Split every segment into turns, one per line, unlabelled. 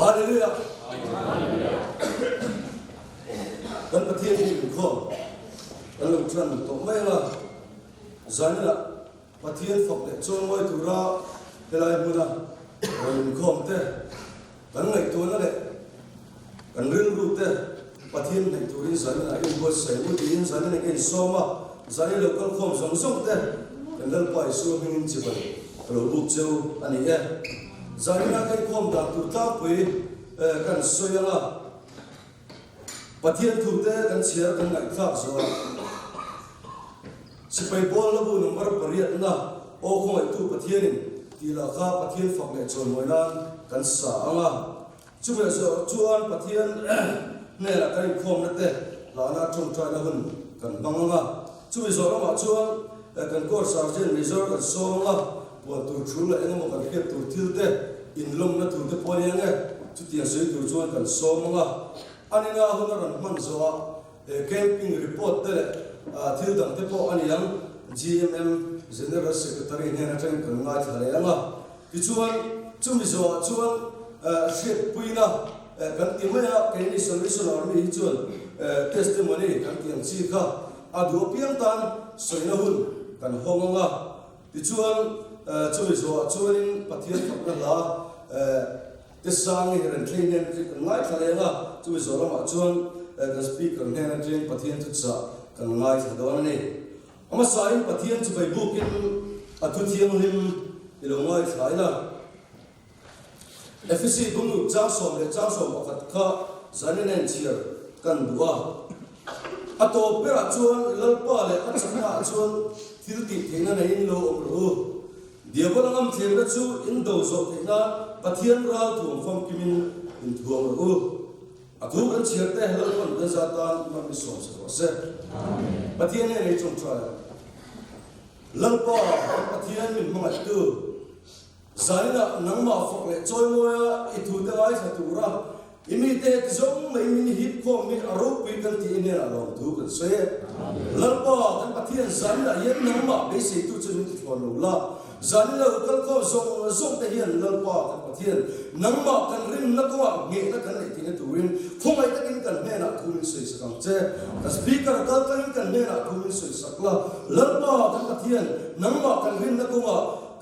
Hallelujah. Kan pathian ni ko kan lo tran to mai la zanila pathian phok le chon moi tura pelai muna ron khom te kan ngai to na le kan rin ru te pathian nei turin zanila in bo sai mu tin zanila ke soma zanila kal khom song song te kan dal pai su hingin chi ba ro bu cheu ani e zanila ke khom da tur ta pui kan soyala pathian thu te kan chiar kan ngai thak zo sipai bol la bu number pariat na o khoi tu pathian in ti la kha pathian phok le chon moi lan kan sa anga chu me so chuan pathian ne la kai khom na te la na thong trai la hun kan bang anga chu me so ma chuan kan ko sergeant major kan so anga wa tu thru la engam kan ke tu thil te in lom na tu te pori anga chu ti sei tu chuan kan so anga ani nga huna ran man zo camping report te thil dang te po ani yang GMM general secretary ne na tang kan nga thale anga ti chuan chumi zo chuan ship puina kan ti maya Kenny Salvation Army chuan testimony kan tiang chi kha adu piang tan soina hun kan honga ti chuan chumi zo chuan pathian thapna la tisang hiran trainen ngai thalenga chu zorama chuan kan speaker hena train pathian tu cha kan ngai thadona ni ama sain pathian chu bai bukin atu thiam him ilongai thaila FCC bungu cha som le cha som khat kha zanen chiar kan duwa ato pera chuan lalpa le achana chuan thilti theina nei lo ro diabolangam themna chu indo zo theina pathian ral thum fam kimin in thuam ro atu kan chiarte helal kon da zatan man mi som se amen pathian ne nei chung tra lalpa pathian min mangat tu zaina nangma fok le choi moya ithu te ai satura imi te zong mai min hip ko mi aro pi kan ti ne la long tu kan se lalpa kan pathian zaina yen nangma be se tu chu mi thon lo la zanila kal ko zong te hian lalpa kan pathian nangma kan rin na ko nge na kan nei tin turin khomai takin kan ne na thumin sei sakang che ka speaker kal kan ne na thumin sei sakla lalpa kan pathian nangma kan rin na ko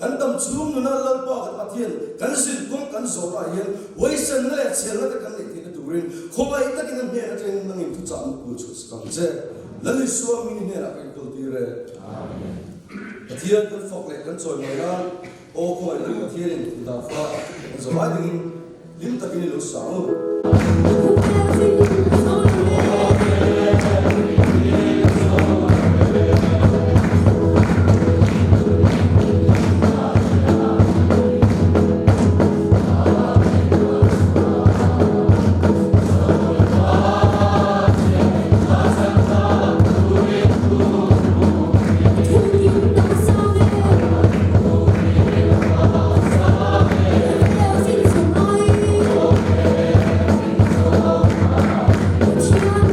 kan tam chum na lalpa kan pathian kan sin kum kan zora hian waisan le chel na kan nei tin turin khomai takin ne na tin nang in thu cham ku chu sakang che lali suami ne na kan kul dire amen pathian kan phok le kan choi mai ran o khoi lu pathian in da fa zo ba ding lim takin lu sa
Thank you.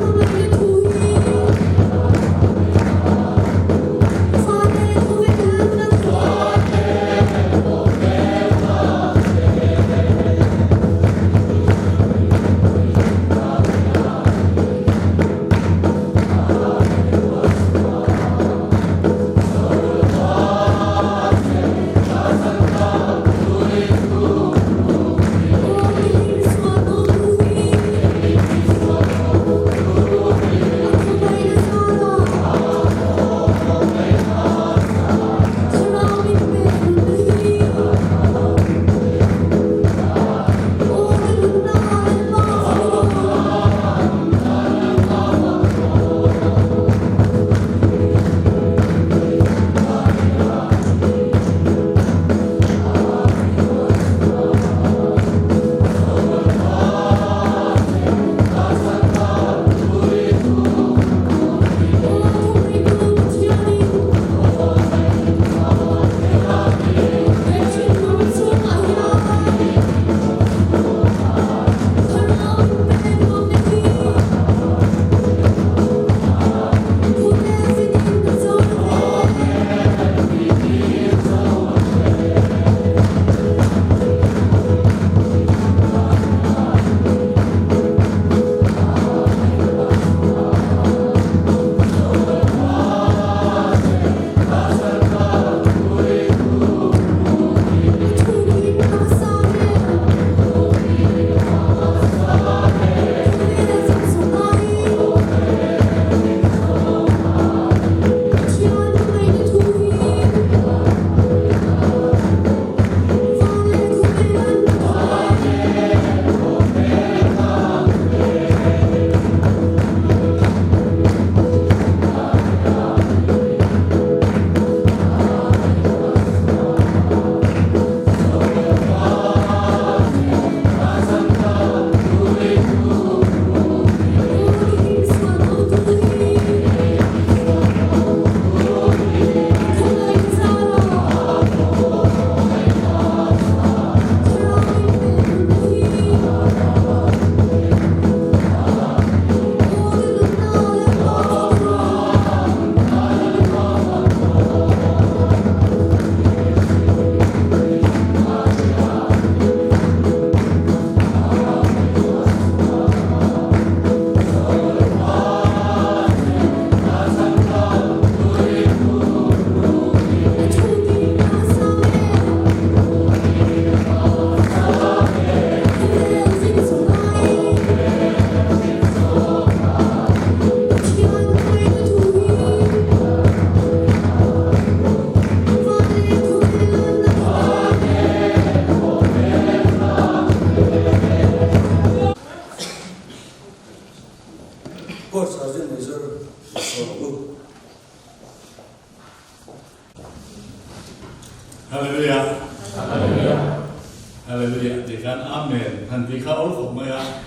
Hallelujah. Thì kan amen. Hắn thì khá ổn khổ mày á.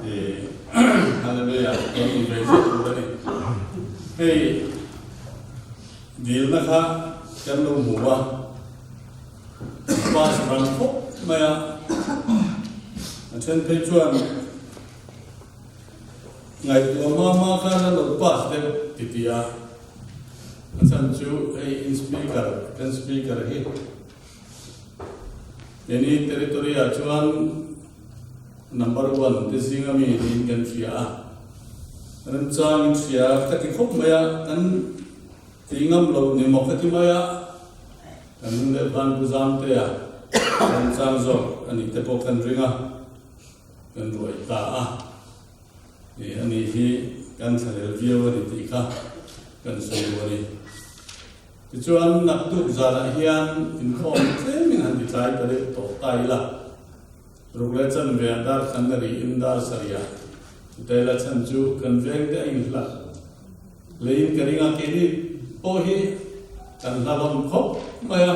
Thì Hallelujah. Con nhìn về giết tụ đây. Hey, điều nó khá chân lưu mù á. Ba sự răng phúc mày á. Trên thế chuẩn ngày tua ma khá nó lột ba sẽ tì tì á. Chân chú in speaker hi. Ini teritorial cuan number 1 di Singami di Indonesia. Rencang Indonesia tak ikut maya kan tingam lo ni mau kati maya kan lepas buzam te ya rencang zo ani tepokan ringa kan roi ta ani hi kan salel view ni tika kan sewani. Tujuan nak tu zara hian inform min han ditai tare to tai la rugla chan ve dar khanari indar saria tela chan chu kan veng de in la lein karinga keni po hi kan lalom khop maya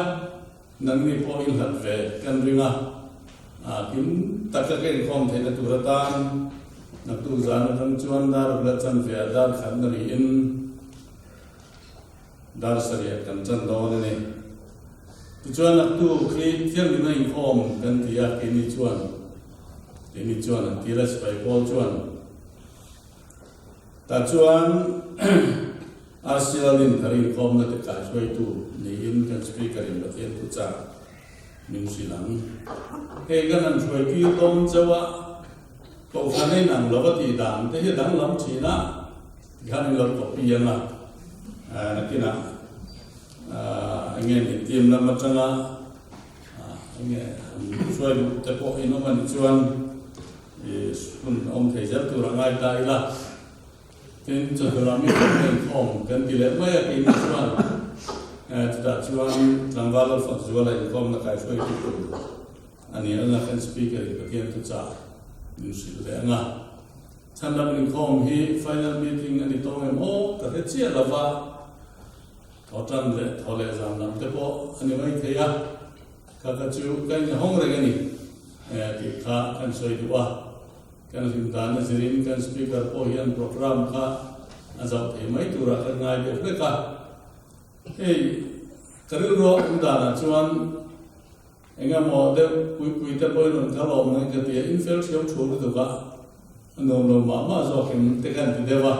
nang ni po in lat ve kan ringa kim takaken khom thena turatan nak tu zana kan chuan dar rugla chan ve dar khanari in dar saria kan chan do ne chuan nak tu khi thiam ni mai khom kan tia ke ni chuan tira spai pol chuan ta chuan asialin tharin khom na te ka choi tu ni in kan speaker in bathian tu cha min silang he gan an choi ki tom chawa to khane nang lawati dang te he dang lam china gan lo ko piana nakina anh em tìm làm mặt trăng anh em xoay tập bộ nó mình chuan ông thầy rất tu là ngay tại là trên chỗ làm những cái phòng cần tỷ lệ mấy cái nó chuan đã chuan làm vào phần chuan lại không là cái xoay cái anh em là cái speaker cái tiếng tu cha mình sử dụng anh tham gia những phòng hi final meeting anh tôi em ô cái cái chia là va thọ trăng lệ thọ lệ giảm làm thế bộ anh em thấy à các chú cái hông rồi cái này thì khá kan soi dua kan simpan sirin kan speaker pohian program kha azau the mai tura kan ngai de ka hey karu ro undana chuan enga mo de pui te poi non ka lo mai ke ti infel chiam chu du ka no ma zo kem te kan ti dewa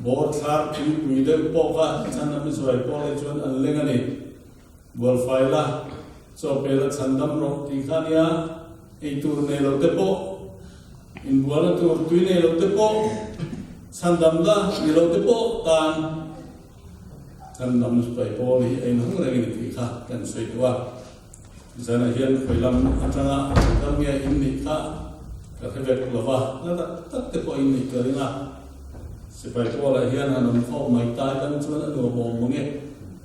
board chart pui de po ka chan na soi po le chuan an lenga ni bol faila so pela chandam ro ti khania ei tur ne lo te po in buala tur tui ne lo te po chandam da ni lo te po tan chandam spai po ni ei nong re ni ti kha kan soi wa zana hian khoilam atanga tamia in ni kha ka khebek lova na tak te po in ni karina spai po la hian anam kho mai ta dan chuan anu mo monge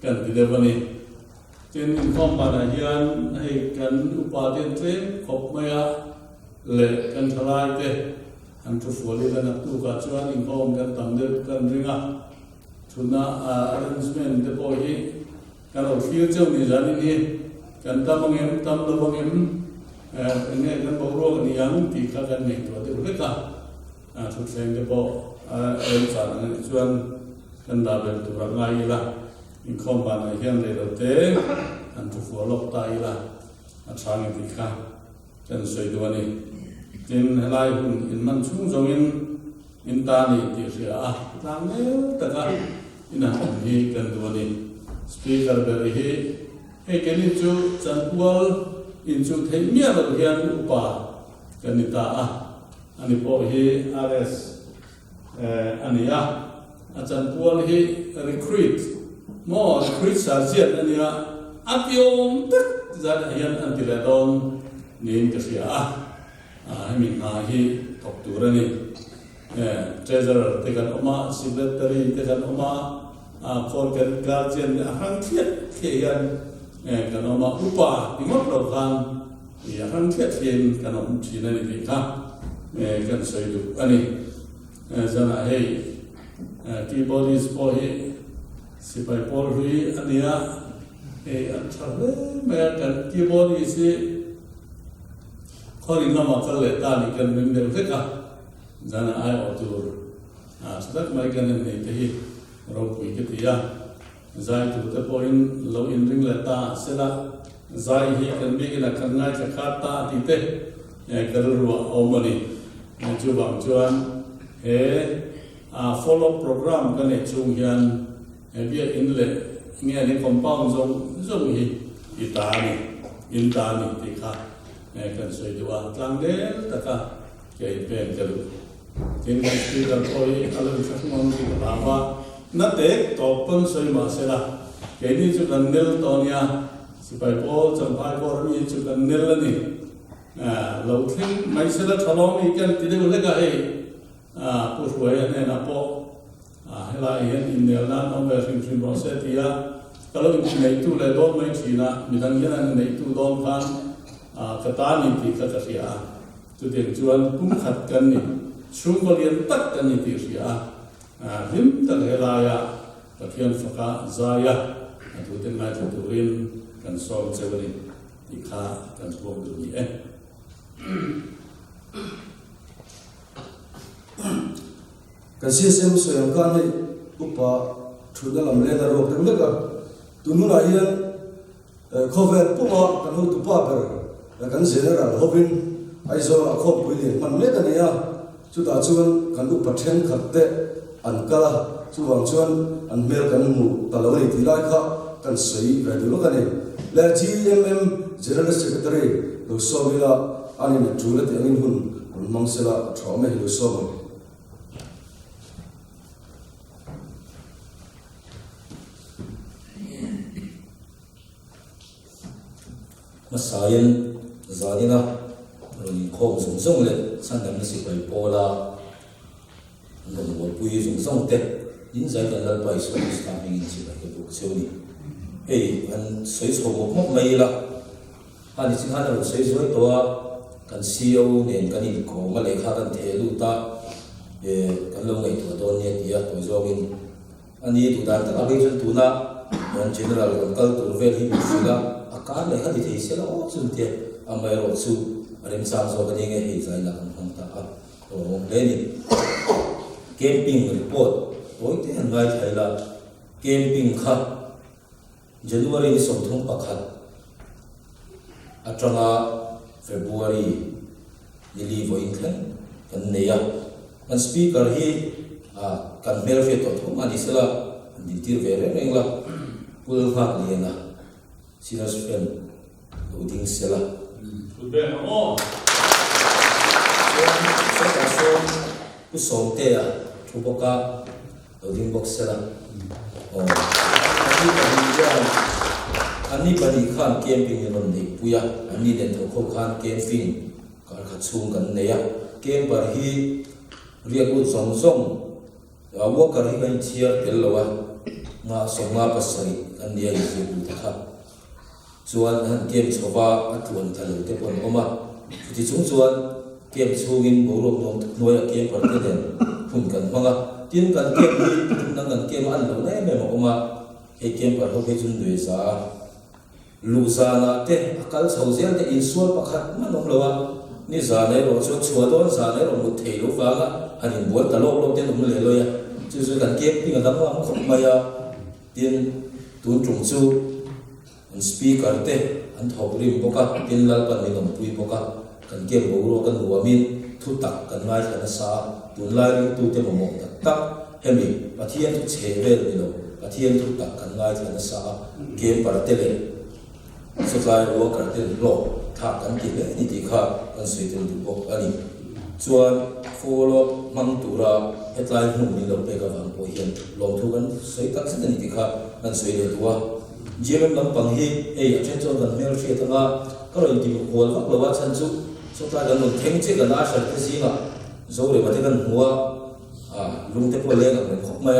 kan ti devani trên inform bà đại hiền hay cần upaden train khop maya lệ cần thalai te han tu fuali la nak tu ka chuan inform kan tam de kan ringa thuna arrangement de po hi kan ro feel cheu ni zani ni kan tamangem tam lo bangem ne kan bo ro ni yang ti ka kan nei to de ka thu train de po em sa na chuan kan da bel tu ra ngai la in khom ban na hian le lo te an tu fu lok tai la a chang ti kha chen soi do ni tin helai hun in man chung zong in ta ni ti sia a tang ne ta ka in a hi kan do ni speaker be hi he ken ni chu chan wal in chu thei mia lo hian upa kan ni ta a ani po hi rs ania a chan wal hi recruit mo recruit sa ziat ania apiom tak zat hian antiladon nin ka sia min ha hi tok turani treasurer te kan oma secretary te kan oma for guardian hang thiet ke hian kan oma upa imot lo kan ya hang thiet hian kan om thina ni ka kan soi du ani zana hei keyboardist po hi sipai por hui ania anh thằng đấy mẹ cần keyboard gì khó đi nằm ở lệ ta đi cần mình đều thích à giờ ai ở chỗ rất mấy cái này thì rồi quý cái gì à giải tụ tập point lâu in ring lệ ta sẽ là giải hi cần biết là cần ngay chắc khát ta thì thế cái rồi omani chú bảo chuan follow program cái này chung hiền biết in lệ nghe này compound giống hi ta này thì khác kan soi dua tlang del taka cái pen cái lu tin cái speaker coi alu chắc mong gì cả mà nó để topen soi mà sẽ là cái này chú cần nil to nha si phải po trong phải po rồi chú cần nil là nè lâu thêm mấy sẽ là thằng này cái tí đấy là cái push way này là po hay là hiện in nil là nó về sinh process thì kalau này tu lại đó mấy chỉ là mình đang hiện là này tu đó kan cái ta nhìn thì cái gì tu tiền chuan cũng khát cần nhỉ xuống có liên tất cần nhỉ thì gì hiếm tất hệ là cái thiên phật zaya tu tiền này tu riêng cần so với cái thì khá cần buông được nhỉ
cái CSM số yang kan này upa thu đã làm lên là rồi từng lúc tu nu là hiện cover puma kan hu tu pa per là kan general hobin aizo a khop puilin man le ta nia chu ta chuan kan u pathen khatte an kala chu wang chuan an mel kan mu ta lo ni ti lai kha kan sei ve du lo kan ni la GMM general secretary lo so mila ani na chu le ti angin hun kun mang sela thome lo so mo
masayan zadina roni khom sung sung le san dam si pai pola non wo pui sung sung te in zai kan lal pai so staffing in chi pai bu choni an soi so mo mai la ani sing ha ro soi soi to kan CEO nen kan in ko ma le kha kan the lu ta kan lo ngai to don ne dia to zo in ani tu dan ta ga jun tu na non general kan kal tu vel hi sila akan le hadi thei sela o chun te amai ro chu rem sang so kan nge hei zai la kan hong ta o le ni camping report oi te an ngai thai la camping kha January ni som thong pakhat atranga February ni vo in kan neya kan speaker hi kan mel fe to thong ani sela ni tir ve re ngla pul ha ni na Sinas fen loading sela
ben o
so ku som te thu boka loading box sela ani bani khan camping non ni puya ani den tho kho khan camping kar kha chung kan neya camper hi riaku song song wo kar hi kan chia tel lawa nga songa pasari an dia ji bu ta chuan han kem chowa atun thalo te pon oma ti chung chuan kem chungin borom nom noya kem par te den hun kan manga tin kan kem hi nang kan kem an lo ne me oma he kem par ho be chun dui sa lu sa na te akal chhozel te in sual pakhat ma nom lawa ni za ne ro chu chua don za ne ro mu thei lo wa nga hanin bol ta lo lo te nom le lo ya chu chu kan kem pi ga dang ma khop ma ya tin tun chung chu an speaker te an thok rim boka tin lal pan ni nom pui boka kan kem bo ro kan nuamin thu tak kan ngai thana sa tun lai ri tu te mo tak tak hemi pathian thu chevel ni lo pathian thu tak kan ngai thana sa kem par te le supply worker te lo tha kan ti le ni ti kha kan sei ten du bok ani chuan follow mang tura headline hnu ni lo pe ka wang po hian long thu kan sei tak sen ni ti kha kan sei le tua GMM lam pang hi a chen chon kan mel thia tanga ka ro ti hol vak lo wa chan chu supply kan lo theng che kan a shar te zinga zo le ma te kan huwa lung te po le kan khop ma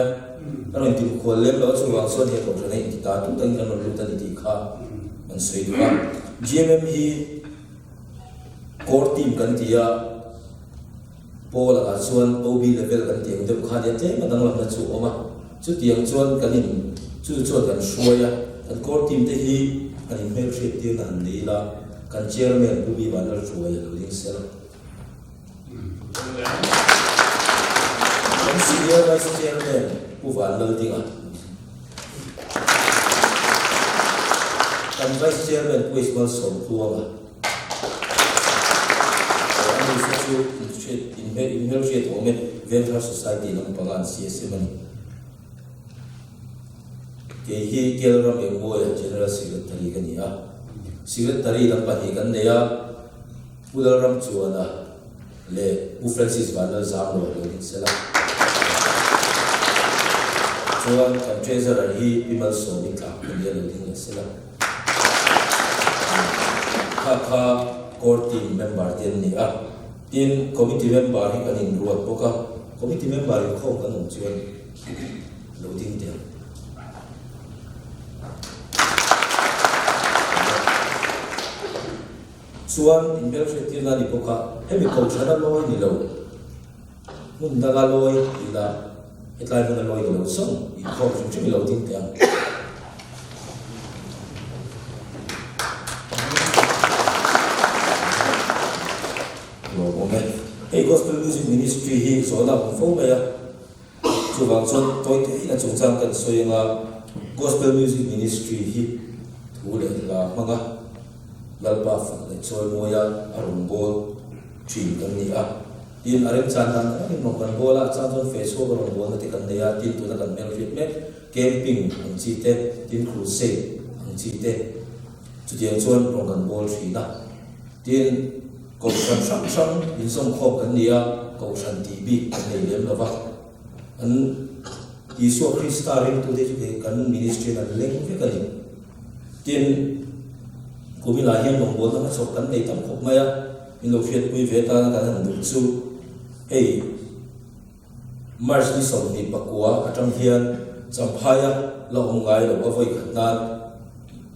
ka ro ti hol lem lo chu wang so he ko nei ti ta tu tang kan lo lu ta ni ti kha man sei du GMM hi core team kan tia pola ka chuan OB level kan tiang de kha dia te ma dang lam na chu oma chu tiang chuan kan in chu chuan kan shuaya kan core team te hi an in mel shit tin an ni la kan chairman ku bi ban al chuai lo ding sel kan senior vice chairman ku ban lo ding a kan vice chairman ku is mal som tu wa an is chu in mel shit o men Venture Society ng pangan CSM kaya hi kaya ram yung boy General Secretary kaniya Secretary ng panigan niya udal ram chuan na le u Francis Vandal Zamlo yung sila chuan ang treasurer hi Pimal Sonic ka kanya yung sila kaka core team member din niya tin committee member hi kanin ruat poka committee member yung kong kanong chuan loading dia chuan in bel shit na ni poka hemi coach na loi ni lo mun daga loi ila hetlai na loi ni lo so i coach chung lo tin dia lo moment hey gospel music ministry hi so na phong ya chuwang chon toi te na chung chang kan soyanga gospel music ministry hi thule la manga lalpa fak le choi moya arongbol thin kan ni a tin arem chan nan ni mo kan bola chan chon facebook arongbol na ti kan ya tin tu na kan mel fit me camping ang chi te tin crusade ang chi te chu tiang chon rong kan bol thi na tin cầu sản sẵn sẵn in sông khop kan nia cầu sản tv kan nei lem lova an Isu Krista ring tu de ke kan ministry na leng ke kan tin kumi la hian long bol na chok kan nei tam khop maya in lo fiat pui ve ta kan han du chu hey mars ni som ni pakua atang hian champhaya lo ngai lo wa voi khatnan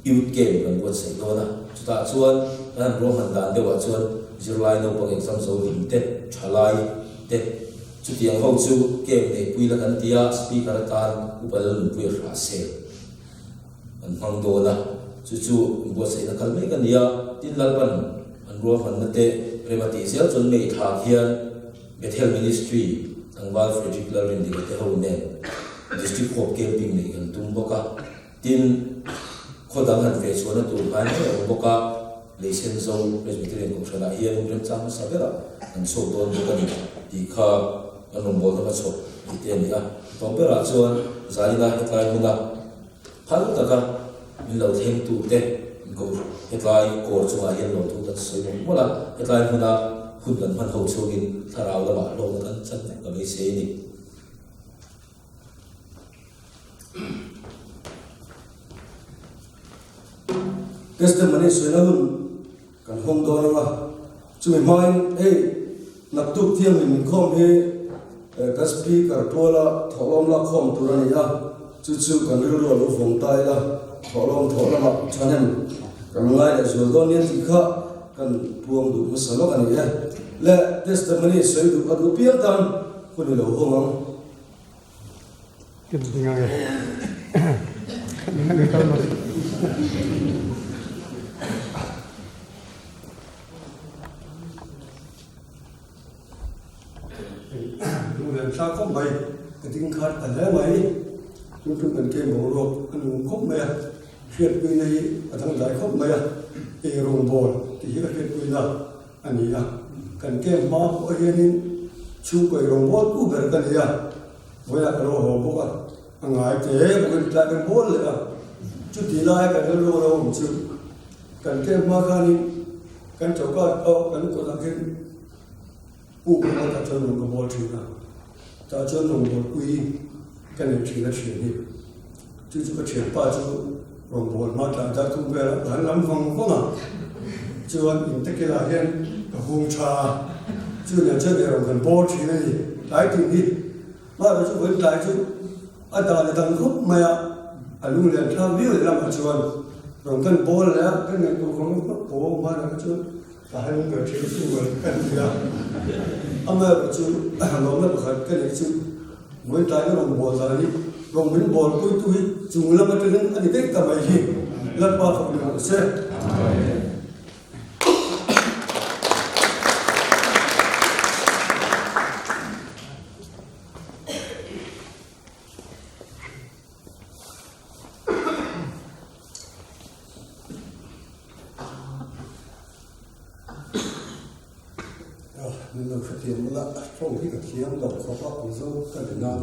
youth game kan buat sei do na chuta chuan kan ro han dan de wa chuan July no pang exam so lim te thalai te chu tiang ho chu game nei pui la kan tia speaker kan upal lu pui ra se an hang do na chu buat sei na kal me kan ya tin lal pan an ro han na te premati sel chon me tha hian Bethel ministry ang wal Frederick Larin de te ho ne district of camping nei kan tum boka tin khodang han fe chona tu ban ne boka leisen zo presbyterian ko sala hian rem chang sa vera an so don boka ni ti kha anong bol na so iten ya to pera chuan zalina hetlai huna phal taka min lo them tu te ko hetlai ko chunga hian lo tu ta soi mola hetlai huna hun kan man ho chogin tharau la ba lo kan chan ka be se ni
testimony suinahun kan hong do na chumi main hey nak tu thiam min khom he kaspi kar tola tholom la khom turani ya chu kan ru lo phong tai la tholom thola ma chanem kan ngai da zul don yen tikha kan puang du masalo kan ya le testimony soi du adu piam tan khuni lo hong
Kita tinggal ya. Ini kalau
làm sao có mày cái tiếng khát ở đấy mày chúng tôi cần kêu bộ ruột ăn khóc mày phiền quy này ở thằng đại khóc mày thì rồng bồn thì cái phiền quy nào anh ấy à cần kêu máu ở đây nên chú quay rồng bồn cũng phải cần gì à với lại đồ hồ bốc à anh ấy thế mình lại cần bồn lại à chú tí lại cần cái đồ đâu chứ cần kêu máu cái này cần cháu cần có thằng kia u cũng có thằng chân rồng bồn chứ nào ta chân rồng bồn quy cái này chỉ là chuyện đi chứ cái chuyện ba chú rồng bồn mà ta không về là hắn làm phong không à chứ anh nhìn thấy cái là hiện hùng trà chứ là chân này rồng cần bồn chỉ là gì đại tiền đi mà là chú vẫn đại chú anh ta là thằng khúc mà anh luôn liền tham viết để làm cái chuyện rồng cần bồn là cái này cũng không có bồn mà là cái chuyện là hai người chỉ chú vẫn cần gì à ama chú hàng lom là bậc cái này chú với trái cái đồng bồn là đi rong bin bol pui tu hi chung lam atrin ani tek ta mai hi lat pa phok ni se nên là phát triển là trong cái cái chiếm đầu khó có cũng dâu cái Việt Nam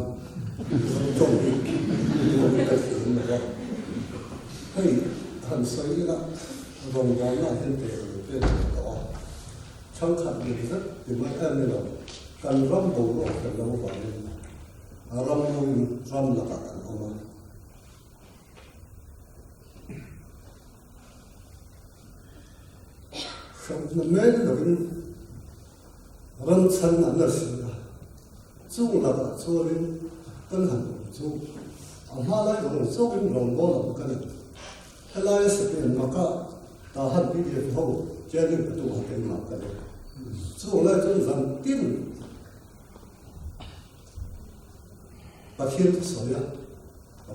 trong cái phát triển là đó hay hành xây là vòng vòng là hiện thể trên đó trong khăn gì rất thì mấy em này là cần râm bổ độ cần lâu vào râm môi râm là cả cần không không là mấy là răng chân ăn là gì à, chung là cho nên tân hẳn chung, mà lại còn cho nên lòng bò là cái này, hay là sự kiện mà cả ta hẳn bị điệp hậu, cho nên cái tụ cái mà cái này, chung lại cho rằng tin, và khiến cho soi à,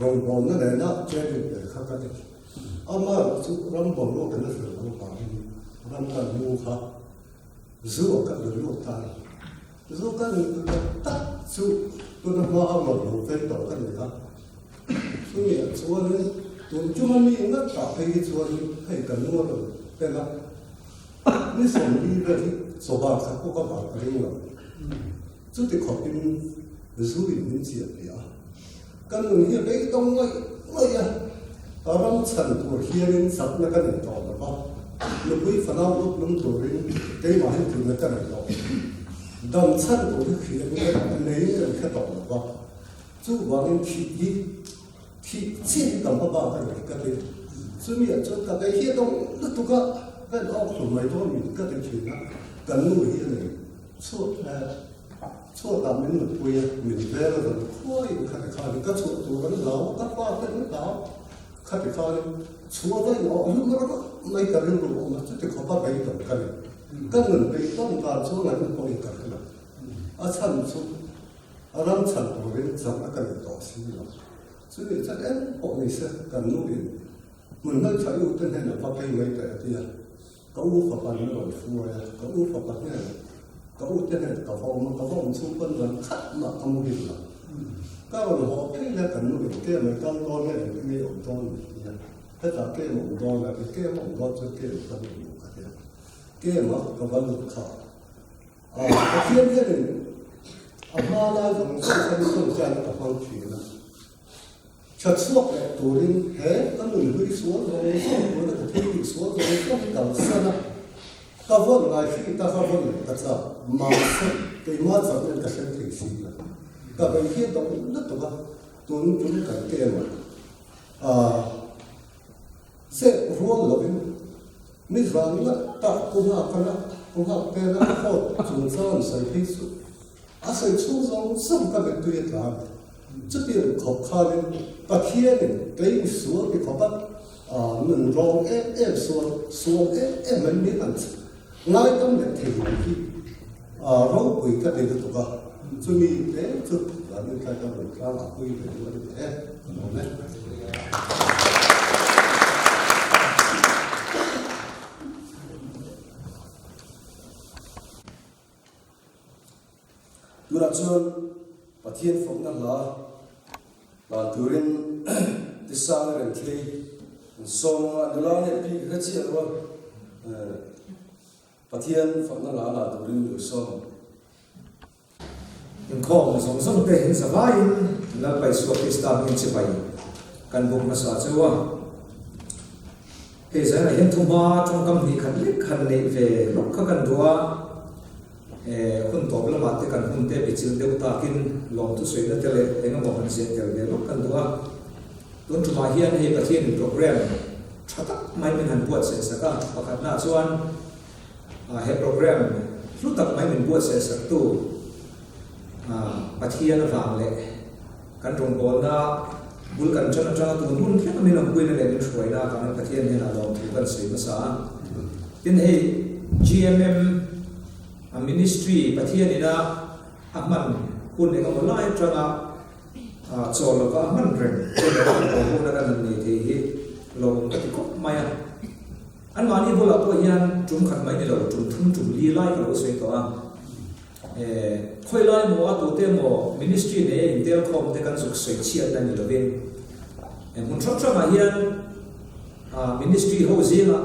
lòng bò nó này nó cho nên cái khác cái này, mà chung răng bò nó cái này là nó bảo răng chân mua khác. Dù các người lột tay, dù các người tắt dù tôi nói hoa mà lột phê tổ các người khác, tôi nghĩ chúa nên tôi chúng mình nghĩ ngất cả hay chúa hay cần mua rồi, thế là nếu sống đi về thì số ba khác có các bạn cái gì rồi, chú thì khó tin dù mình chuyện gì à, các người hiện đấy đông ngay à, ở trong sân của hiền sắp là cái này tổ là bao lúc ấy phần nào lúc lúng tuổi cái mà hết từ người ta này đó đầm sắt của cái khí cái lấy cái tổ là bao chú vào những khí trên tầm bao cái này chú miệng cho cả cái hiên đông lúc tụi cái đó của mấy đó mình cái chuyện đó cần nuôi hiên này suốt làm đến một quê mình về rồi khôi cái khai cái suốt tụi nó lão các ba cái nó lão khai khai chúa đấy nó lúc đó mấy cái rừng rụng mà chút thì khó bắt bấy tổng cái này các người bấy tổng cả số này cũng có ít cả cái này ở sân số ở lâm sân của bên trong cái này to xíu lắm cho nên chắc em họ này sẽ cần nuôi mình nói phải ưu tiên hay là phát huy mấy cái thì có ưu pháp bản nó là phù hợp có ưu pháp bản này có ưu tiên hay có phong xung quanh gần khát mà không hiểu là các bạn họ thấy là cần nuôi cái mấy con này cái ổn con tất cả cái mộng đó là cái mộng đó cho cái phần mộng cái mà có vấn đề khó cái thiên nhiên này mà là dòng sông không tràn cả phong thủy là chợt suốt này tụi đến hết các người đi xuống rồi xong rồi là cái đi xuống rồi không cần sân ta vẫn là khi ta vẫn là ta mà cái mà giờ nên ta sẽ thấy gì là cả cái hiện tượng rất là tụi chúng cần cái mà sẽ ruộng lối mình rằng là ta cũng học cái là họ chúng ta sẽ thấy sự sẽ chú trọng sống các cái tuyệt làm trước tiên khó khăn ta kia cái số cái khó bắt mình rong em xuống em mình biết ăn ngay trong cái thì rong quỷ cái này tụi ta cho mình thế thực là những cái trong mình ra là quy về những cái đấy
tôi đã chọn và thiên phúc năng là tôi đến đi sang cái này xong anh làm này bị cái gì rồi và thiên phúc năng là tôi đến được xong
những con sống sống tệ hình vai là phải suy nghĩ start in chế bài cần buộc nó sao chứ wa thế giờ này hiện thùng ba trong công ty khăn này về lúc các cần đuaคนตอบละมาเตกันคนเตะไปจิลเดวตากินลองทุสวยนั่นเตเลยเองก็บอกมันเสียเตเลยลูกกันตัวต้นทุมาเฮียนให้ประเทศโปรแกรมชัดไม่เป็นหันปวดเสียสักประกาศหน้าส่วนให้โปรแกรมรู้ตักไม่เป็นปวดเสียสักตัวประเทศฟังเลยกันตรงบนนะบุลกันจนตัวบุญแค่ไม่ลงคุยนั่นเองช่วยนะการประเทศนี้นะลองถือกันสื่อภาษาเป็นให้ GMM ministry ประเทศนี้นะมันคุณเองก็มาไล่จัง cho lo ka man ren ko na kan ni the hi lo ka ti ko mai an mani bola po yan tum khat mai ni lo tum li lai ka se to a khoi lai mo a to te mo ministry ne intel com te kan suk se chi an ni lo ben mun thok ma hian ministry ho zila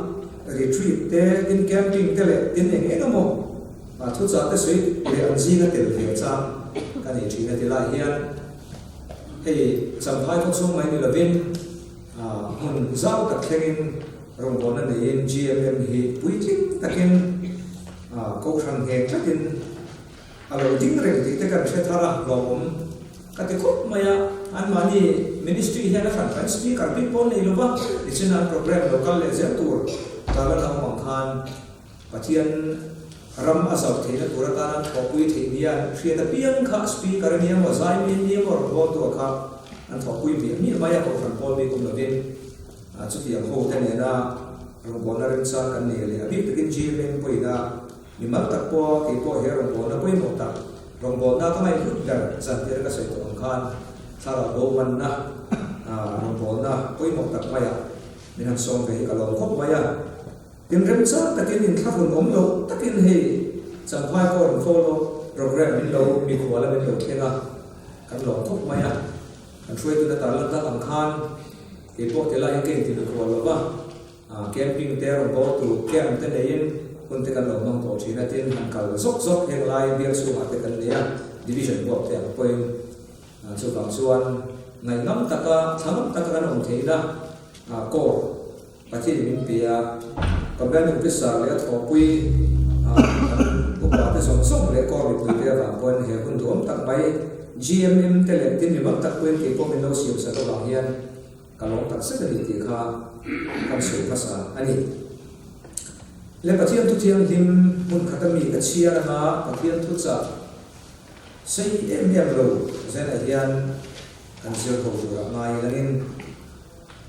retreat te tin camping te le tin eng mo thu cha te sui le an ji na tel the cha kan ni thi na te la hian hei cham phai thok sung mai ni lo ben mun zau tak thengin rong bon na nei GMM hi puiting takin ko khang he takin alo ding reng ti te kan the thara lo om ka te khop maya an mani ministry he na fan fan speaker people nei lo ba regional program local le zem tur ta la na mong khan pathian ram asau the na tur ta na thopui the nia thria da piang kha speaker ni mo zai min ni mo ro to kha an thopui mi maya ko fan pol bi kum lo ben chút tiền hồ thế này là rồng bò nó lên sang cái này là biết được cái gì bên quầy là mình mất tập po cái po hệ rồng bò nó quay một tập rồng bò nó có mấy phút là dần thì nó sẽ tổn khan sau đó đồ mình na rồng bò nó quay một tập mày mình làm xong cái cả lồng khóc mày tiền lên sang tất nhiên mình khắc phục ống đâu tất nhiên thì chẳng phải còn follow program mình đâu mình khóa là mình đâu thế nào cái lồng khóc mày anh chơi từ ta lên ta làm khan cái bộ thế là những cái thì được gọi là camping there or go to camp thế nàyคนที่กันลงน้องตัวชีนัดเองหันกันซกเฮงไลเบียร์สูงแต่กันเนี่ย division พวกแต่เป็นส่วนบางส่วนในน้ำตะกะทั้งน้ำตะกะกันองเทียนะก็ประเทศมินเปียกับแบรนด์พิซซ่าเลยทอปุยอุปกรณ์ที่ส่งเลยก็มีตัวเดียวกับคนเห็นคนรวมตั้งไป GMM แต่ละที่มีมันตั้งเป็นที่พวกมันเราเสียบสัตว์บางอย่างกลองตัดสิ่งที่ข้าคำสื่อภาษาอันนี้และประเทศทุกที่ยังหิมมุนขัดมีกัจเชียร์มาประเทศทุกจะใช้เอ็มยังรู้เช่นอะไรยันกันเชื่อเขาดูรับมาอย่างนี้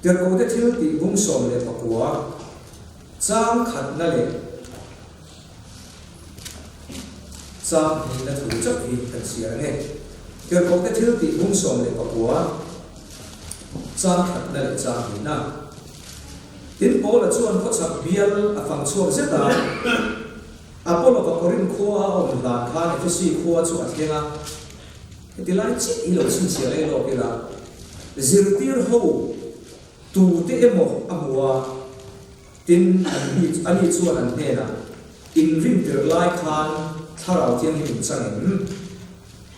เดี๋ยวเขาจะที่ที่บุ้งสมเลยปะกัวจ้างขัดนั่นเลยจ้างนี่นั่นถูกจับที่กันเชียร์เนี่ยเดี๋ยวเขาจะที่ที่บุ้งสมเลยปะกัวจ้างขัดนั่นเลยจ้างนี่นะทินโปละชวนเขาสับเบียลฟังชวนเสียดายอาโปละก็กรินขัวอมหลานข้าในที่สี่ขัวชวนเทียงอ่ะที่ไล่จิอีโลชินเสียเลยโลกิละซิรตีร์โฮตูเตะโมอมัวทินอันนี้ชวนอันเนี่ยนะอินริมเตอร์ไล่ข้านถ้าเราเทียงหินสังเห็น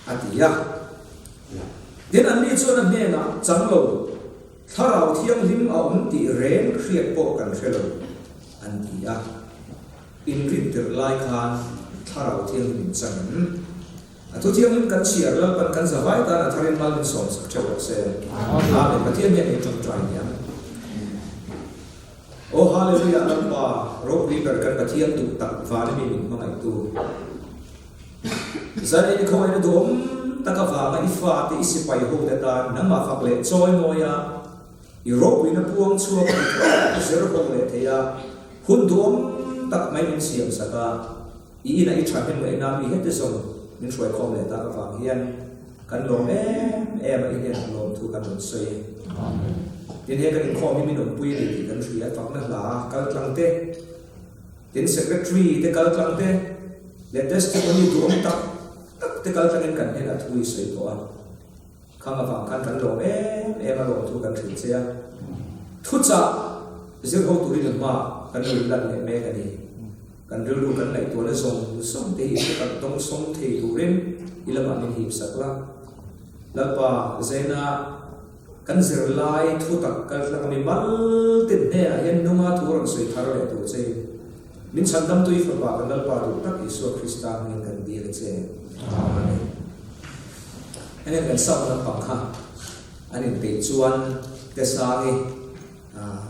อันที่ยะทินอันนี้ชวนอันเนี่ยนะจังโลถ้าเราเที่ยงลิ้มเอาอันที่เร่งเครียดโปกันเชลอันที่อ่ะอินริมเตอร์ไลคานถ้าเราเที่ยงลิ้มสังทุกเที่ยงลิ้มกันเชียร์แล้วกันสบายตาทารินมาลินสอนสักเจ้าเสียเป็นประเทศเนี่ยจงใจเนี่ยโอ้ฮาเลลูยาอัลบาโรบรีเปิดกันประเทศตุกตักฟ้าไม่มีมาไงตัวจะได้เขาไอ้ดมตะกฟ้าไม่ฟ้าที่อิสิไปโหดแต่ตาน้ำมาฝักเล็ดซอยมอยายุโรปวินาพวงชัวร์กันเสือพงเลเทียหุ่นดวงตักไม่เป็นเสียงสักอีน่ะอีฉันเป็นเหมือนน้ำมีเฮตส่งมันช่วยคอมเลตากฟังเฮียนกันลมเอ็มอีเฮียนลมถูกกันหมดเสียทีนี้กันคอมมีหนุ่มปุยดีกันช่วยฟังนั่นละกันกลางเตะทีนี้ secretary เตะกันกลางเตะเลตสต์มันมีดวงตักเตะกันกลางกันเห็นอัทุยเสียตัวข้างฝั่งกันลมเอ็มลมถูกกันถึงเสียทุจจะเสียเขาตัวนี้หนึ่งว่ากันดูดันเมกันดีกันดูกันไหนตัวนั้นส่งที่กันต้องส่งที่ดูเรื่องอิลมามินหิบสักละแล้วป่าเจน่ากันเสียลายทุตักกันแล้วมีบัลติดเนี่ยยันนุ่มาทุรังสวยทาร์เลยตัวเจมินฉันดำตุยฝรั่งกันแล้วป่าดูตักอิสุคริสต์มินกันดีเลยเจอันนี้เป็นสับนับปังค่ะอันนี้เป็นชวนเตสางี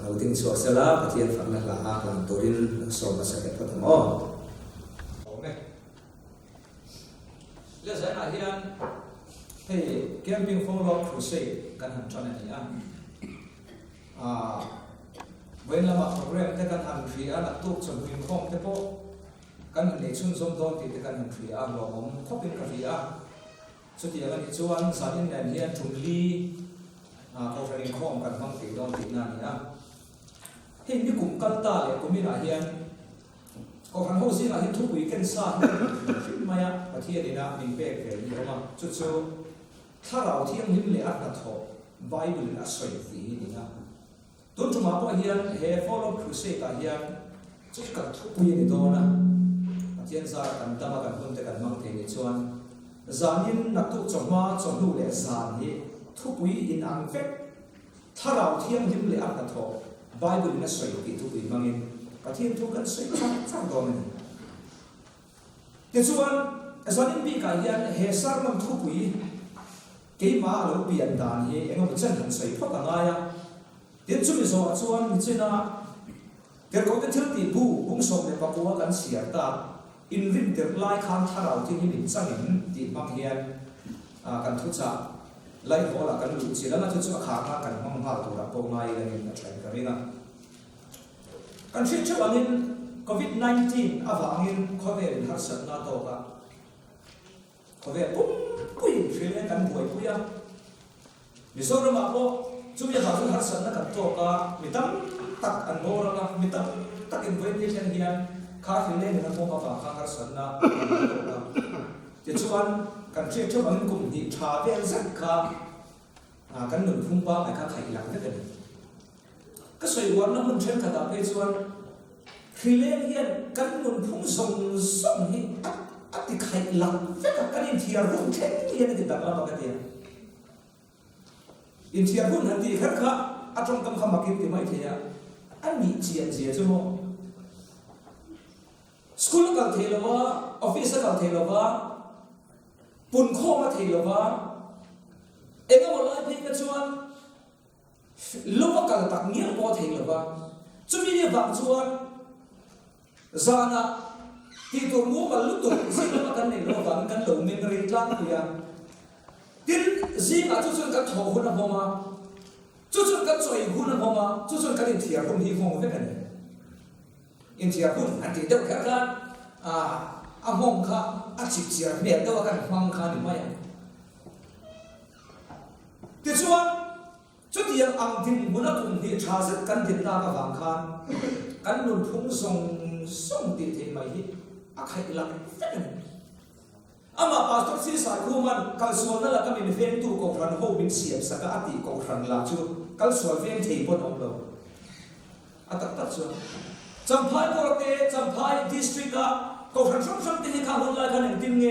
เราทิ้งชัวร์เสร็จแล้วปฏิญาณฝังนั่นละหลังตัวรินส่งมาสักการะทั้งหมดโอเคเรื่องอะไรที่นั่นที่แคมปิ้งฟอร์ล็อกครูเซ่กันหันจวนนี่เว้นละมาโปรแกรมที่กันหันฟรีอันตุกสมบูรณ์ของที่พวกกันหันในชุนสมดุลที่กันหันฟรีอันลงคบเป็นกาแฟ สุดที่อย่างนี้ชวนสามีเนี่ยเฮียนทุ่มลีเขาจะเรียนข้อมกันฟังตีดองตีนานนี่นะเห็นที่กลุ่มกันตาเลยกลุ่มมีหลายเฮียนก็คันเขาสิหลายเฮียนทุกวีกันซ่าฟิมาอ่ะประเทศนี้นะมีเป๊กเลยนี่เขามาจุดถ้าเราเที่ยงยิ้มเลยอัดกระทบไบเบิลน่ะสวยดีนี่นะต้นจุมาพอเฮียนเฮฟอลล์ครูเซกเฮียนจุดกันทุกวีนี่โดนนะประเทศซ่ากันตามกันคนแต่กันมังเทนิชวนจานินนักตุจงมาจงดูเลยจานี่ทุกวีอินอังเฟกถ้าเราเที่ยงยิ้มเลยอัดกระทบไบเบิลน่ะสวยดีทุกวีมังอินประเทศทุกกันสวยจังโดนนี่แต่ส่วนจานินปีกเฮียนเฮซาร์มันทุกวีกี่มาเราเปลี่ยนด่านเฮเองก็จะหันใส่พวกอะไรอ่ะเดี๋ยวช่วยสอนชวนมิจินะเดี๋ยวก็จะถึงตีผู้บุ้งส่งในปากวัวกันเสียตาอินริมเดี๋ยวไล่ข้างถ้าเราที่นี่มิจังหินตีบางเฮียนกันทุจจาไล่หัวละกันหลุดเสียแล้วน่าจะช่วยขามากันห้องผ้าตัวรับโปรไม้กันนี่นะใช่กันนี่นะกันชื่อช่วงนี้โควิด-19อาวังนี้เขาเรียนหัดสันนาโตกันเขาเรียนปุ๊บปุ้ยเรื่องกันป่วยปุ้ยอ่ะมิโซรมาโปจุดยาหาหัดสันนักตัวก็มิตั้มตักอันโบราณมิตั้มตักอินเวนที่เช่นเดียนข้าฟิลเล่นนักโมมาฝากข้าหัดสันนะเจ้าชวนกันเชื่อชวนกลุ่มที่ชาเวียนสักข้ากันหนุนพุ่งป้าไอ้ข้าไข่หลังนั่นเองก็สวยวันนั้นมันเชื่อขนาดเป็นชวนฟิลเล่นเฮียนกันหนุนพุ่งส่งให้อัติไข่หลังเฟกับกันอินเทียรุ่งเช่นเฮียนติดตามมากันเดียอินเทียรุ่งหันตีแค่ข้าอาจงกำคำมากินที่ไม่เทียอันนี้เจียจุโมสกูลกันเทลว่าออฟฟิศกันเทลว่าปุ่นข้อมาเทลว่าเอ็งก็มาไล่พิกันชวนลูกกันตักเงี้ยพอเทลว่าจุมีเนี่ยบางชวนจานะที่ตัวงูมันลุกตัวสิ่งนั้นกันในโลกกันหลงเงินรีดล้างตัวอย่างที่สิ่งนั้นจุดกันโถหุ่นพอมาจุดกันจ่อยหุ่นพอมาจุดกันอินเทียหุ่นที่ห้องเป็นไงอินเทียหุ่นอันที่เดียวกันห้องข้าจิบเสียเนี่ยเดียวกันห้องข้าหรือไม่ที่ส่วนจุดที่อังทิ้งหุ่นกลุ่มที่ชาสึกกันติดตากับห้องข้ากันนุ่นพุ่งส่งติดเทไม่ฮิอาใครหลักเฟ้นอามาพาสต้นซีสายคู่มันกัลส่วนนั่นแหละก็มีเฟ้นตู้กองรันโฮบินเสียบสักอาทิกองรันลาจูกัลส่วนเฟ้นที่บนองค์เราอาตัดส่วนจำพายโปรเตจำพายดิสตริกต์กองรันช่องที่ข้าหุ่นลายกันติมเง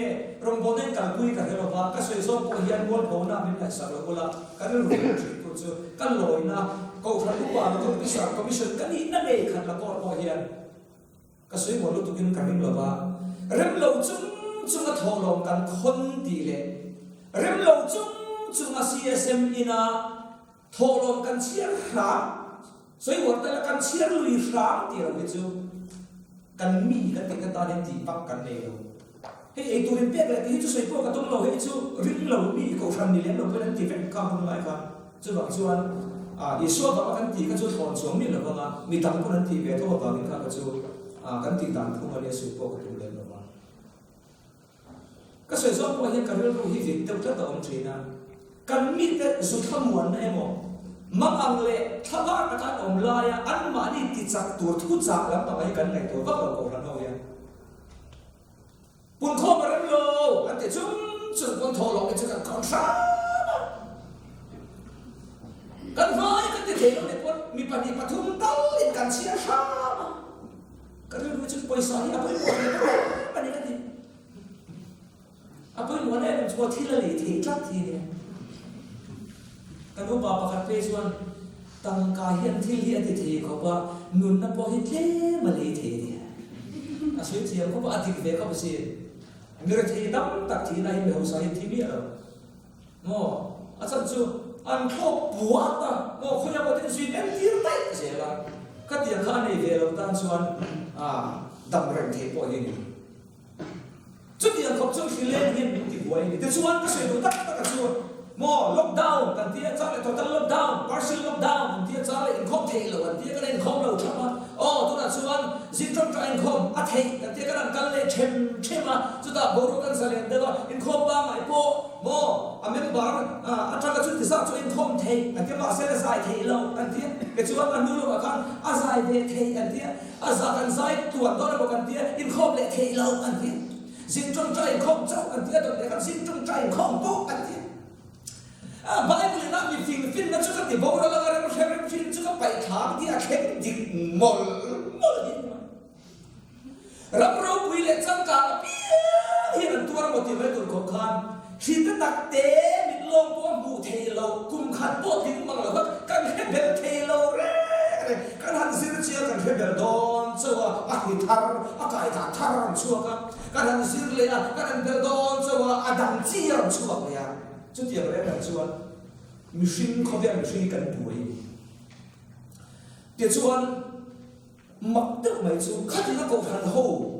รองบนเองกันคุยกันเรื่องว่าก็สวยส่งพยัญชนะพอนะมีหลายสารกุลากันเรื่องรู้จุดกันลอยนะกองรันลูกบอลต้องพิจารณาคอมมิชชั่นกันนี่นั่นเองขันละก็พอเฮียนก็สวยหมดลูกตุกินกันเรื่องว่าเรื่องเราจุงก็ทอลงกันคนดีเลยเรื่องเราจุงก็ CSM อินาทอลงกันเชียร์รักสวยหมดแต่ละกันเชียร์ลุยรักที่เราไปจูกันมีกันติดกันตาเด่นดีปักกันเลยเฮ้ยไอตัวเรียนเปียกเลยที่จะสวยพวกกันต้องเราเฮ้ยจูเรื่องเรามีก็ฟังดีแล้วเราเป็นที่เป็นข้ามคนไรกันจูบางส่วนอีส่วนบางกันที่ก็จูถอนสวมมีหรือเปล่ามีต่างคนนั้นที่เวทว่าบางทีก็จูกันติดตามผู้มาเรียนสวยพวกกันเลยหรือเปล่าก็สวยส่วนพวกเห็นกันเรื่องรู้ที่เติมเต็มต่อองค์ทีนะกันมีแต่สุดขมวนเองมั้งมังอังเล่ถ้าว่าการอมลายอันมานี่ติดจากตัวทุกจากแล้วต่อไปกันในตัวก็เราโกรธเราเนี่ยปุ่นข้อมาเรื่องโลอันเดียวจุ่มคนโทรลงไอ้เจ้ากันคอนทรากันไว้กันที่เที่ยวเนี่ยปุ่นมีปฏิปทุมตั้งอินกันเชียร์ชากันเรื่องรู้จุดปล่อยสายอะไรหมดเลยปฏิกันที่apa yang mana yang cuma thila le thila thila kan upa pakat pesuan tang kahian thili ati the ko ba nun na po hitle mali the dia asui thiam ko ba atik ve ko si mir the dam tak thi nai me ho sai thi mi aro mo asan chu an kho buwa ta mo khoya ba tin sui nem tir tai se la ka tia kha nei ve lo tan chuan dam rem the po hiจุดที่ยังครบช่วงที่เล่นเห็นติดไว้แต่ชวนก็ช่วยดูตั้งแต่ชวนมอล็อกดาวน์กันที่จะเลยtotal lockdown partial lockdown ที่จะเลยอินคอมเทลกันที่จะเลยอินคอมเราทำว่า tôi là chuan zin trong trái khom à thấy cái tiếng cái căn lệ chem mà chúng ta bổ ra căn sản lên đó in khom ba ngày po mo à mình bảo à trong cái chút thì sao cho in khom thấy cái mà sẽ là dài thấy lâu anh tiếng cái chuan anh nuôi vào căn à dài về thấy anh tiếng à dài căn dài tuần đó là một căn tiếng in khom lệ thấy lâu anh tiếng zin trong trái khom cháu anh tiếng tôi cái zin trong trái khom po anh tiếng Bible na mi fin na chuka ti bora la gara khem fin chuka pai thang ti a khem dik mol hin rap ro pui le chang ka pi hian tuar mo ti ve tur ko khan khi ta tak te mi lom po bu thei lo kum khan po ding mang lo kan he bel thei lo re kan han sir chia kan he bel don chawa a hi thar a kai ta thar chuka kan han sir le a kan bel don chawa a dang chi ram chuka ya chút tiền của em là chuan machine không biết machine cần bùi tiền chuan mặc được mấy chú khác thì nó cầu thành hồ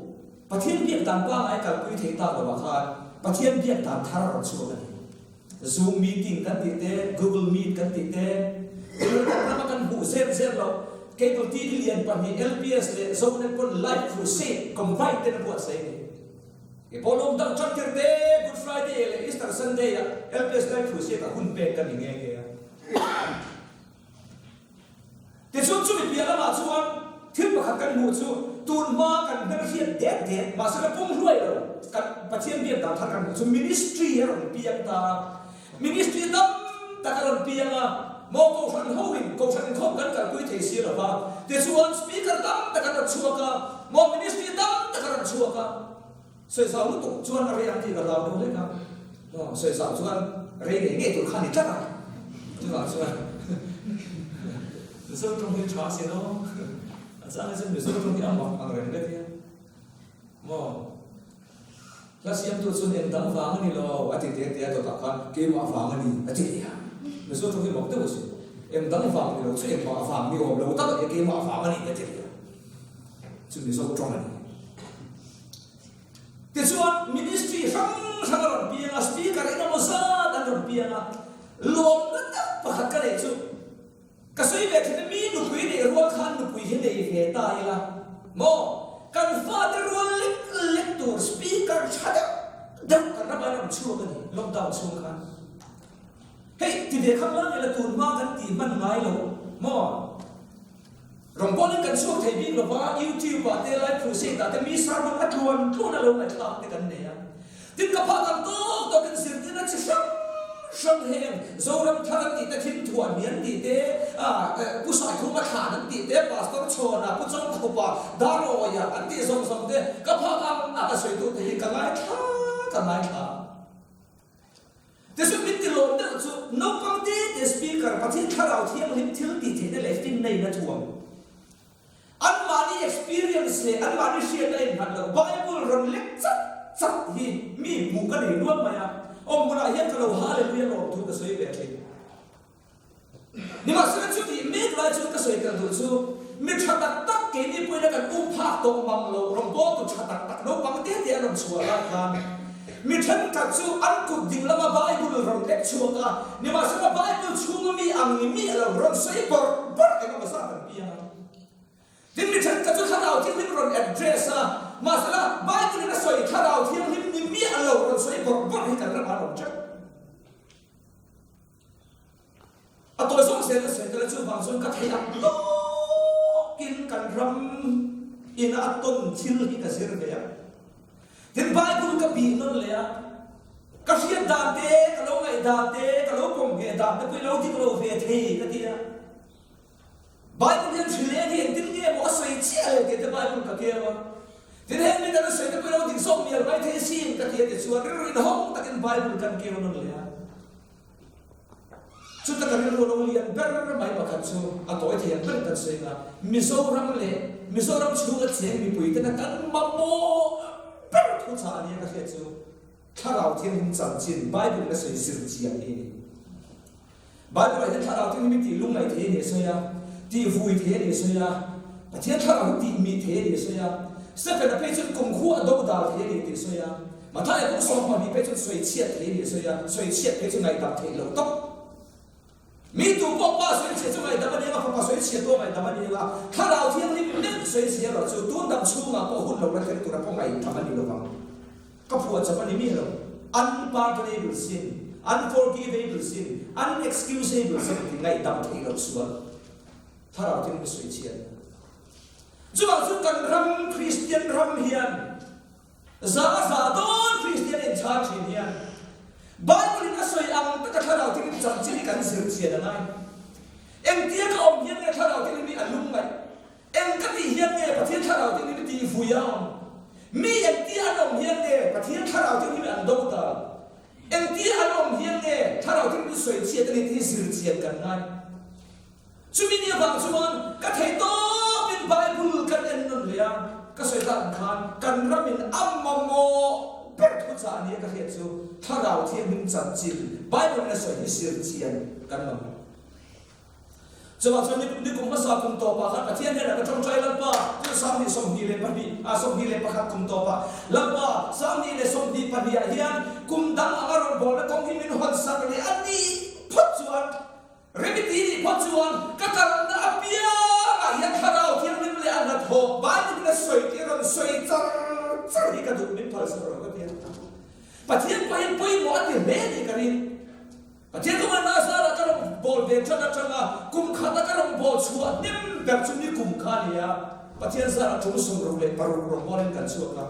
và thiên biến tàn qua ai cả quý thế ta của bà khai và thiên biến tàn thar ở chuan Zoom meeting kan ti te Google Meet kan ti te nó kan bu xem lo cable TV liền pa ni LPS le zone kon live crusade combine ten buat sai cái bolom dang chọn cái Good Friday là Easter Sunday à, LPS live crusade cả hun pe cái nghe kìa. Thì số chú bị là mà chú anh thiếu một khắc cần mua chú tuần ma cần năng hiện đẹp mà sẽ là phong ruồi rồi cần bắt chiên biển tạm thằng cần chú ministry rồi biển ta ministry đó ta cần biển à một câu phần hậu hình câu phần không cần cả quý thầy xưa rồi vào thì chú anh speaker đó ta cần chua cả một ministry đó ta cần chua cả soi sao lúc tụng chuan ở đây ăn thì là làm đâu đấy không? Soi sao chuan đây nghe tụng khăn thì chắc à? Chứ là chuan. Soi trong cái trà xí đó, sao lại soi trong cái ăn mặc ăn rồi đấy kia? Mo, là xem tụi xuân em đăng vàng này lo, ở thì tụi ta kan cái mà vàng này, ở thì à, mình soi trong cái mộc đâu xí, em đăng vàng này lo, chứ em mà vàng này hôm lâu tất cả cái mà vàng này ở thì à, chứ mình soi trong này. Thì chuan ministry sang rồi piang speaker ina mo sa dan rồi piang lom na pa khat ka le chu ka soi ve thina mi nu pui de ro khan nu pui he de he ta ila mo kan father ro lector speaker chada dam kan na ba nam chu ka ni lockdown chu khan hey ti de khang la le tun ma kan ti man ngai lo mo rong bolin kan suak thei bin lo ba YouTube ba te live crusade ta te mi sar ma atluan thuna lo ngai ta te kan ne ya tin ka pha kan to kan sir tin na chi sang hen zoram tharan ti te thin thuan mian ti te pu sai khu ma kha nan ti te pastor chona pu chong khu pa daro ya an ti zong te ka pha am a ka soi tu te ka lai tha te su mit ti lo te chu no pang te speaker pathin tharau thiam him thil ti the ne left in nei na thuam Unmani experience le, unmani share le, halo Bible ron lek chat hi mi bukan hi luar maya. Om mula hian kalau haleluya lo tu ka soi be le. Ni maksud tu di me la tu ka soi kan tu su me chatak tak ke ni poi na kan phak to mang lo ron bo tu chatak tak no pang te te ron suara kan. Mi than ka chu an ku ding lama Bible ron lek chu ka. Ni maksud Bible chu mi ang ni mi lo ron soi por ka ma sa kan pia. Tin mi chan ka chu kharau tin lim ron address a masala Bible na soi kharau tin lim ni mi alo ron soi por hi kan ra ron chak a to song se la chu bang sun ka thei am lo kin kan ram in a ton thil hi ka sir be ya tin Bible ka bi non le ya ka hian da te ka lo ngai da te ka lo pom ge da te pui lo ti ko ve thei ka ti ya Bible yang chile ni tin ni mo soi chia ke te Bible ka ke wa tin hen mi ta soi te ko ding som mi bai the sin ka ke te chuan rin hong ta ken Bible kan ke non le ya chu ta kan ro lo lian ber mai pa kan chu a toi the ber ta sei na Mizoram chu ga che mi pui te na kan ma mo ber thu cha ni ka ke chu tharau thiên hung chang chin Bible na soi sir chia ni Bible ai tharau thiên mi ti lung mai the ni so ya ti vui thế để xưa ya, thiên thảo ti mi thế để xưa ya, sẽ phải là phải chọn công khu ở đâu đào thế để xưa ya, mà thay cũng sống mà bị phải chọn suy chiết thế để xưa ya, suy chiết phải chọn ngày đào thế lâu tóc, mi tu po pa soi che chu mai da mani ma pa soi che to mai da mani la tha rao thiang ni men soi che lo chu tu dam chu ma po hun lo la ke tu ra po mai da mani lo bang ka phua cha mani mi lo unpardonable sin unforgivable sin unexcusable sin ti ngai dam thei lo suwa tha rao thiang ni soi che chu ma chu kan ram Christian ram hian za don Christian in charge hian Bible in asoi ang takataraw tingin sa sini kan sirsiya na nai. Eng tiya ka hiyan nga taraw tingin ni alum mai. Eng kati hiyan nga patiyan taraw tingin ni ti fuyaw. Mi eng tiya hiyan nga patiyan taraw tingin ni andong ta. Eng tiya hiyan nga taraw tingin ni soi siya tani ti sirsiya kan nai. Sumini bang suman katay to in Bible kan enon liya kasoi ta kan ramin amamo bertu sa niya kahit so tharaw thiang hing chan chin Bible na so hisir chian kan mam so ni kum masa kum to pa kha thian na ka chong chai lan pa tu sam ni som hi le pa ni a som hi le pa kha kum to pa lan pa sam ni le som di pa dia hian kum dang agar bol na kong hi min hon sa ni ani phot chuan rebiti ni phot chuan ka kar na apia ya tharaw thiang ni le an na tho Bible na soi ti ron soi char ni ka du min phal sa ro Patian pahin poi mo ati meni karin. Patian ko man nasa na karong bol be chana chana kum khata karong bol chua nim ber chuni kum khania. Patian sa na chung sum rule paru ro bolen kan chua ka.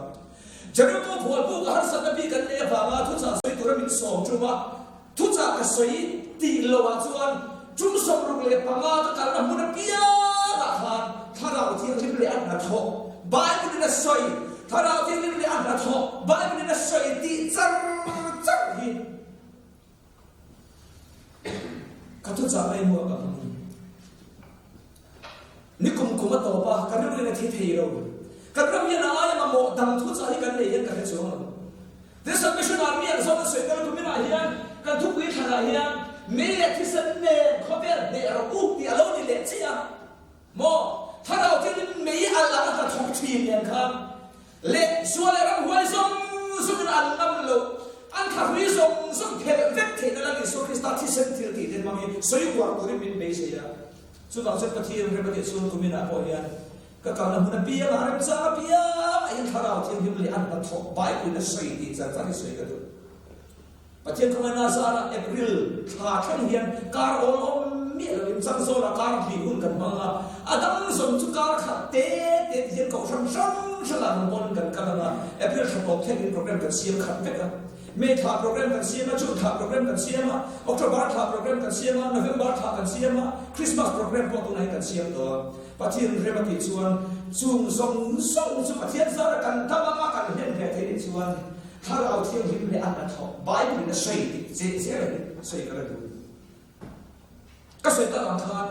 Jaro ko bol bu har sa na bi kan le ba ma thu sa soi tura min som chuma. Thu cha ka soi ti lo wa chuan chung sum rule pa ma ta kar na mun pia la khan tharaw thi rim le an na tho. Bai ku na soi tharaw thi rim le an na tho. Bai ku na soi ti hi katu jamai mo ka ni kum to pa kan ri na thi thei ro kan ram ya na ya ma mo dam thu cha hi kan le yan ka he chu this mission army and so so kan tu mina hian kan thu wi thara hian me le thi san ne khober ne ro u ti alo ni le chia mo thara ti me ala ka thok thi yan kha le suale ram huai som sun an nam lo an khawi som the vet the na ni so Krista thi sen thil ti den mangi soi war ko min be se ya chu ba se pathi re ba ke su tu mina ko ya ka ka na mun pia la ram sa pia ai tharau thi him le an pa tho bai ku na soi ti za za ni soi ka du pathi ko na sa ra April tha thang hian kar om mi lo im sang so la kar thi hun kan manga adam som chu kar kha te hian ko sam shala mon kan ka na April tha ko the program kan siam khat ka May tha program kan siama, June tha program kan siama, October tha program kan siama, November tha kan siama, Christmas program po tunai kan siam do. Pathian rebati chuan chung song chu pathian sa kan tama kan hen ke thei chuan tharau thiam him le an tho Bible na sei se sei ka du. Ka sei ta ang khan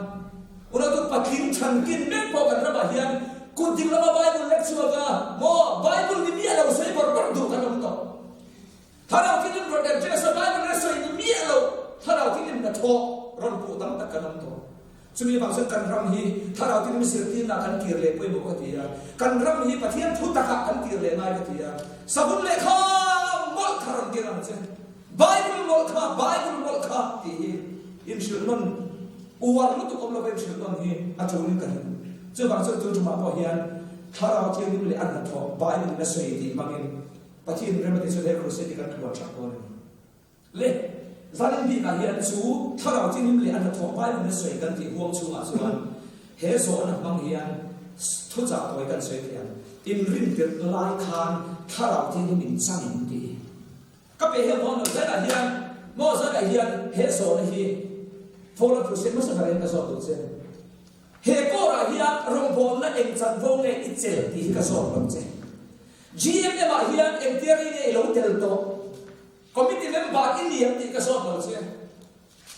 una tu pathin chan kin me po kan ra hian kun ding la Bible lecture ka mo Bible ni bia lo sei por du kan to. Tharaw tingin ro den sa Bible na soi ni mi alo tharaw tingin na tho ron pu dam tak kanam to sumi bang sa kan ram hi tharaw tingin sir tin na kan kirle poi bo ka tia kan ram hi pathian thu taka kan kirle mai ka tia sabun le kha mol tharan kiran che Bible mol kha ti in shulman uwar lu to kom lo ben shulman hi a chawin kan chu bang sa tu ma po hian tharaw tingin le an tho Bible na soi ti mangin Pathian remedy so there crusade kan tuwa chakon le zalin bi ka hian chu tharaw tingim le an tho bai ne soi kan ti huang chu a chuan he zo na mang hian thu cha toy kan soi thian in rin tir lai khan tharaw tingim in chang ti ka pe he mon za da hian mo za da hian he zo na hi fola crusade mo sa ka ren ka zo tu che he ko ra hian rong bol na eng chan vong ne i che ti ka zo lam che GM le ma hian enteri ne lo tel to committee member India ti ka so lo che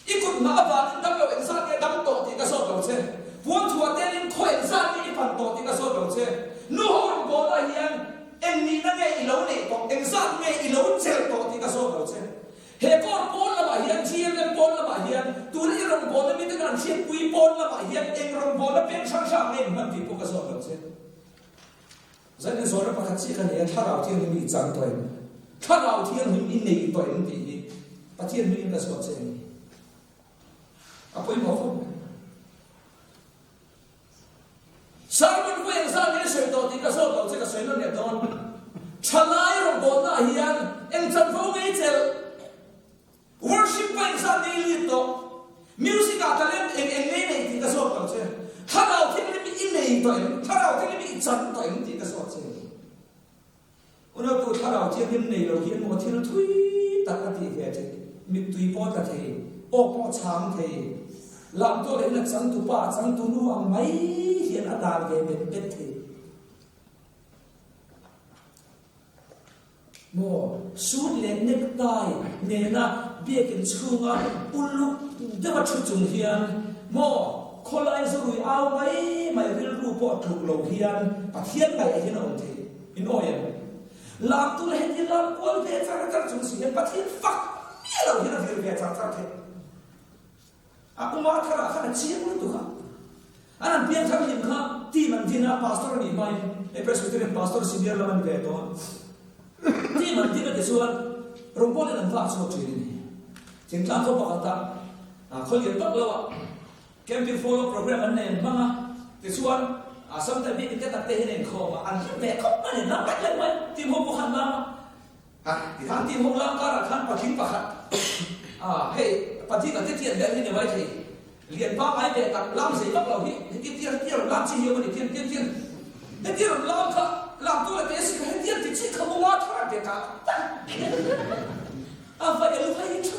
ikut ma ba in dam lo ensa ke dam to ti ka so lo che puan thua ten in khoi ensa ni pan to ti ka so lo che no hor bo la hian en ni na nge i lo ne to ensa nge i lo chel to ti ka so lo che he ko pon la ba hian GM le pon la ba hian tu le rom bo la mi te kan chip pui pon la ba hian eng rom bo la pen sang sang ne man ti po ka so lo che Zan ni zora pa khatsi kan ya tharaw thiang mi chang toy tharaw thiang mi in nei toy ti pathian mi ka so che
apoi mo ko sarman ko yang sa ni soi to ti ka so to che ka soi no ne don chalai ro bo na hian en chan fo ngai chel worship pa sa ni li to music a talent en nei nei ti ka so to che harau thing ni in nei to harau thing ni chan to ti ka so che una tu harau che hin nei lo hian mo thil thui ta ka ti ve che mi tui po ta the o po cham the lam to le na chang tu pa chang tu nu ang mai hian a dal ge bet bet the mo suit le necktie ne na biakin chunga ulu dewa chu chung hian mo kholai zui au mai ril ru po thuk lo hian pathian mai hian on the in oil lam tu le hian lam pol ve char char chung si hian pathian fak ni lo hian vir ve char char the aku ma khara khana chiang lu tu kha anan pian kham lim kha ti man dina pastor ni mai e presbyterian pastor senior laman ve to ti man ti ka suan rompol nan fa so thiri ni ching tlang ko pakata khol yer tak lawa camping follow program an nen manga ti suan asam ta bi ka ta te hen kho ma an me ko ma ne na pa le mai ti mo ko khan ma ti than ti mo lam ka ra khan pa thin pa khat hey pa ti ka te tian le ni mai thei lian pa mai be tak lam sei lak lo hi ti tian lam chi hiu ni tian te tian lam kha lam tu la te si ka tian ti chi kha mo wa thara te ka apa yang lu hai chu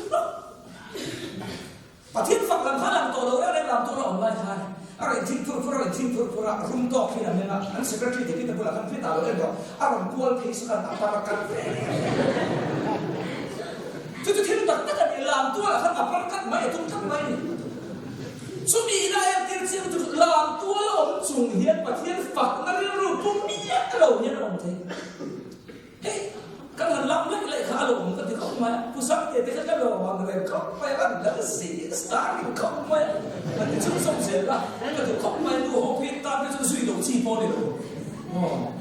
pathian fak lam kha lam to lo ra lam to lo online ha ara tin tur pura rum to khina mena an secretary de kita pula kan fita lo do aram kual phei sa kan apara kan tu tin tak tak lam tu la kan apara kan mai tu tak mai sumi ina yang tir chiu tu lam tu lo om chung hian pathian fak na ri ru pum mi lo hian om the hey kan lam le kha lo om ka ti khom mai pu sak te ka lo wang le khom mai an da si star khom mai an ti chung som se la ka ti khom mai du ho phi ta pe chu sui lo chi po ni lo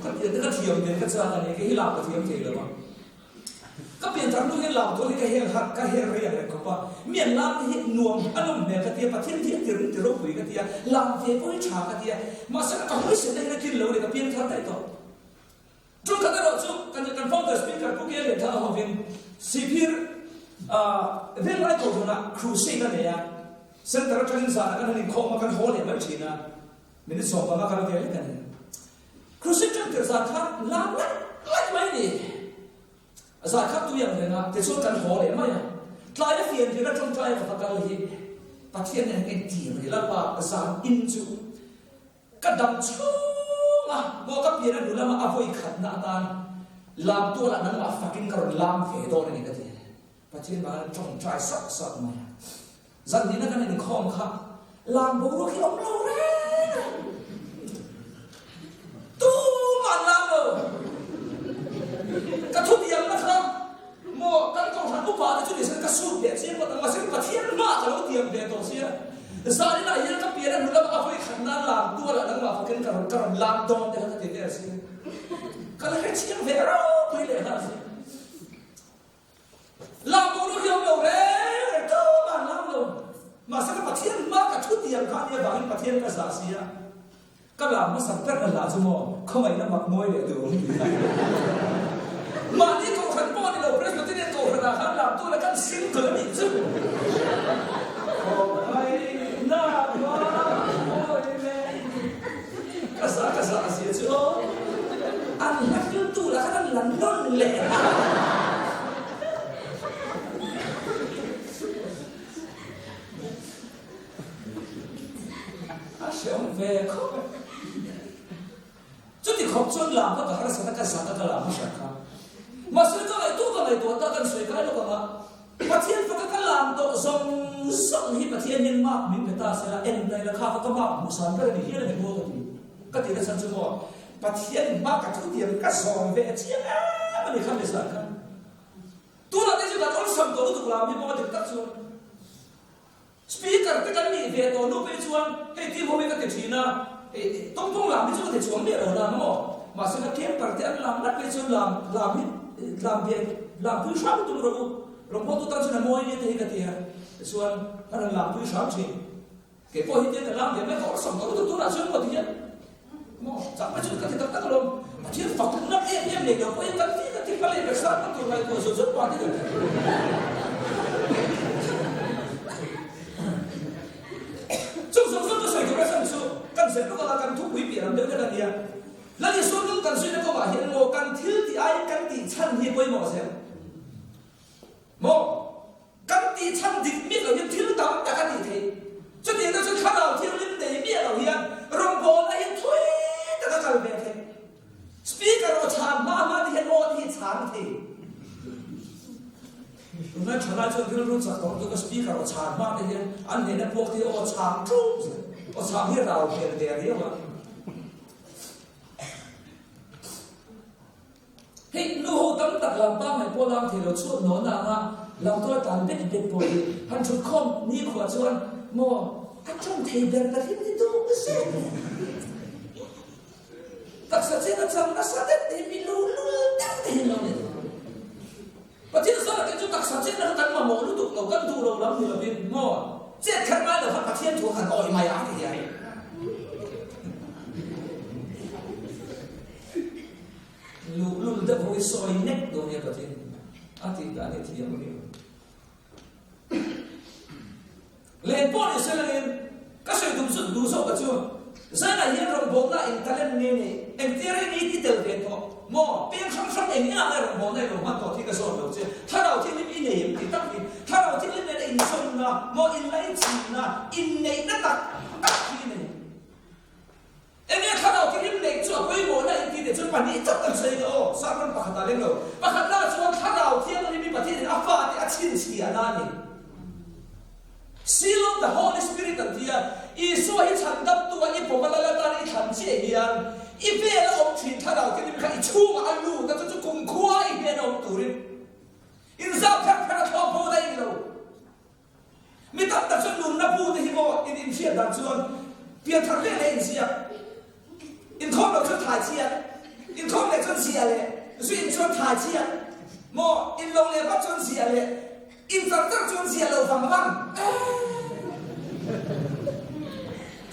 ka ti ka thiam ne ka cha ne ke hi la ka thiam the lo ma ka pian tang du he lam to ni ka he hat ka he re re ko pa mien lam hi nuam anum ne ka ti pa thiên ti ti ro pui ka ti lam ve poi cha ka ti ma sa ka hoi se ne ka kin lo ne ka pian tha tai to chúng ta đã chụp kan founder speaker ku ke le tha ho vin sipir vel lai ko na crusade ne ya center training sa kan ni kho ma kan ho le ma china min so ba ka ke le kan crusade ter sa tha lam la lai mai ni asa kha tu yang ne na te so kan ho le ma ya tlai da fian ti na trong tlai ka ka hi pathian ne ke ti ri la pa sa in chu ka dam chu mo ka pira du lama avoi khat na tan lam tu la nang ma fucking kar lam fe do ni ka ti pathin ba chong try sak ma zan ni na kan ni khom kha lam bo ro khi om lo re tu ma lam lo ka thu diam na kha mo kan ko than u pa da chu ni san ka su be chi mo ta ma sen pathin ma ta lo diam be to sia Zari na yan ka pira nulam apoy khana lam tu la nang ma fakin kar lam don de ha te der si kala he chi ve ro pui le ha si lam bo ro yom lo re to ma lam lo ma sa ka pathian ma ka thu tiam kha ne ba hin pathian ka sa si ya ka lam ma sa per la chu mo khomai na mak moi le tu ma ni ko khan po ni lo presbyterian ko khana khan lam tu la kan sim ko ni chu Kasa asia tu, anak tu lah kan London le. Asyam veko. Jadi kau cuan lam tu tak harus kata kasa kata lam masyarakat. Masyarakat itu kalau itu tak sesuai kalau kalau pathian kata lam tu song hi pathian hin mak min kata saya endai lah kau kata mak musan kan ni hian ni buat tu. Ka ti da san chu mo pathian ma ka thu tiam ka som ve chi a ma ni kham le sa ka tu la te ju da ol sam to tu la mi mo de ta chu speaker te kan ni ve to no pe chuan he ti mo me ka te thina tong tong la mi chu te chuang le ro na mo ma se ka kem par te an lam na pe chu lam ve lam pu sha tu ro po tu ta chu na mo ye te ka ti ha ส่วนท่านหลังผู้สามสิ่งเก็บพอเห็นแต่หลังเดี๋ยวไม่ขอส่งตัวน่ะช่วยหมดทีนี้มอจับมาช่วยกันที่ตั้งลมมาเชื่อฝักนับเอ็มเด็กเดี๋ยวไปกันที่ไปเลยไปสร้างตัวอะไรตัวสุดๆกว่าที่เดิมสุดก็ใส่ตัวไม่สั่งสู้กันเสร็จก็แล้วกันทุกวิปีเราเดินกันเนี่ยแล้วในส่วนนึงกันช่วยก็ว่าเห็นโลกันที่ไอ้กันที่ชั้นที่ไปหมดเสียมอกันที่ชั้นที่มีเรายังที่ต่ำแต่กันที่เทจะเดี๋ยวเราจะข้าเราที่ลิ้นเดียมีเราเฮียรองโบนไอ้ทุยแต่ก็กันแบบเทสปีกเกอร์เราชามมาที่เห็นโอที่ชามเทนั่นชนะจนที่เรารู้จักของตัวสปีกเกอร์เราชามมาที่เห็นอันนี้นะพวกที่โอชามจุ๊บโอชามที่เราเห็นเดียเรียกว่าเฮ้ยลูกตั้งแต่ลำบ้าไม่พอลำที่เราชวนโน่นนะลำตัวตันเป็นปอยฮันชุดคอมนี่ขวดชวนโม่ฮันจงเทเบลกันที่นี่ดูไม่เสร็จตักสัจเจนจังนัสเด็ดเดมิลูตั้งแต่เห็นเราเนี่ยประเทศสหรัฐจะตักสัจเจนนักตั้งมาโม่ลูกตุกเรากันดูเราลำที่เราเป็นโม่เจ็ดขันมาเราพัดประเทศถูกขันอ่อยมาอย่างที่ใหญ่ลูกเด็กผู้สวยเน็กโดนเนี่ยประเทศอาทิตย์การที่ยังไม่รู้เล่นบอลเสร็จแล้วก็ช่วยดูสอบกันชัวร์Zana yang rombongan intalen ni, entire ni kita lepas, mo, piang sam eng ni ada rombongan rumah tu tiga soal tu, thara uti ni ini, kita ni, thara uti ni ada insun na, mo inlain cina, inai na tak ini. Ini thara uti ni ni cuma kau mo na ini cuma pani tak tersaing oh, sahaja pakat aleng lo, pakat lah cuma thara uti ni pati ni apa ni acin sekian ni. Seal of the Holy Spirit and dia. Isu ay chandap tu ay pomalalatar ay chansiyan. Ibela om chin tharaw kini ka ichung alu ka tu kung kuwa ibela om turin. Inza per topo na ilo. Mitat ta chun nun na pu ni mo in siya dan chuan pia thar le le siya. In thom lo chun thai siya. In thom le chun siya le. Su in chun thai siya. Mo in lo le ba chun siya le. In tar chun siya lo phang phang.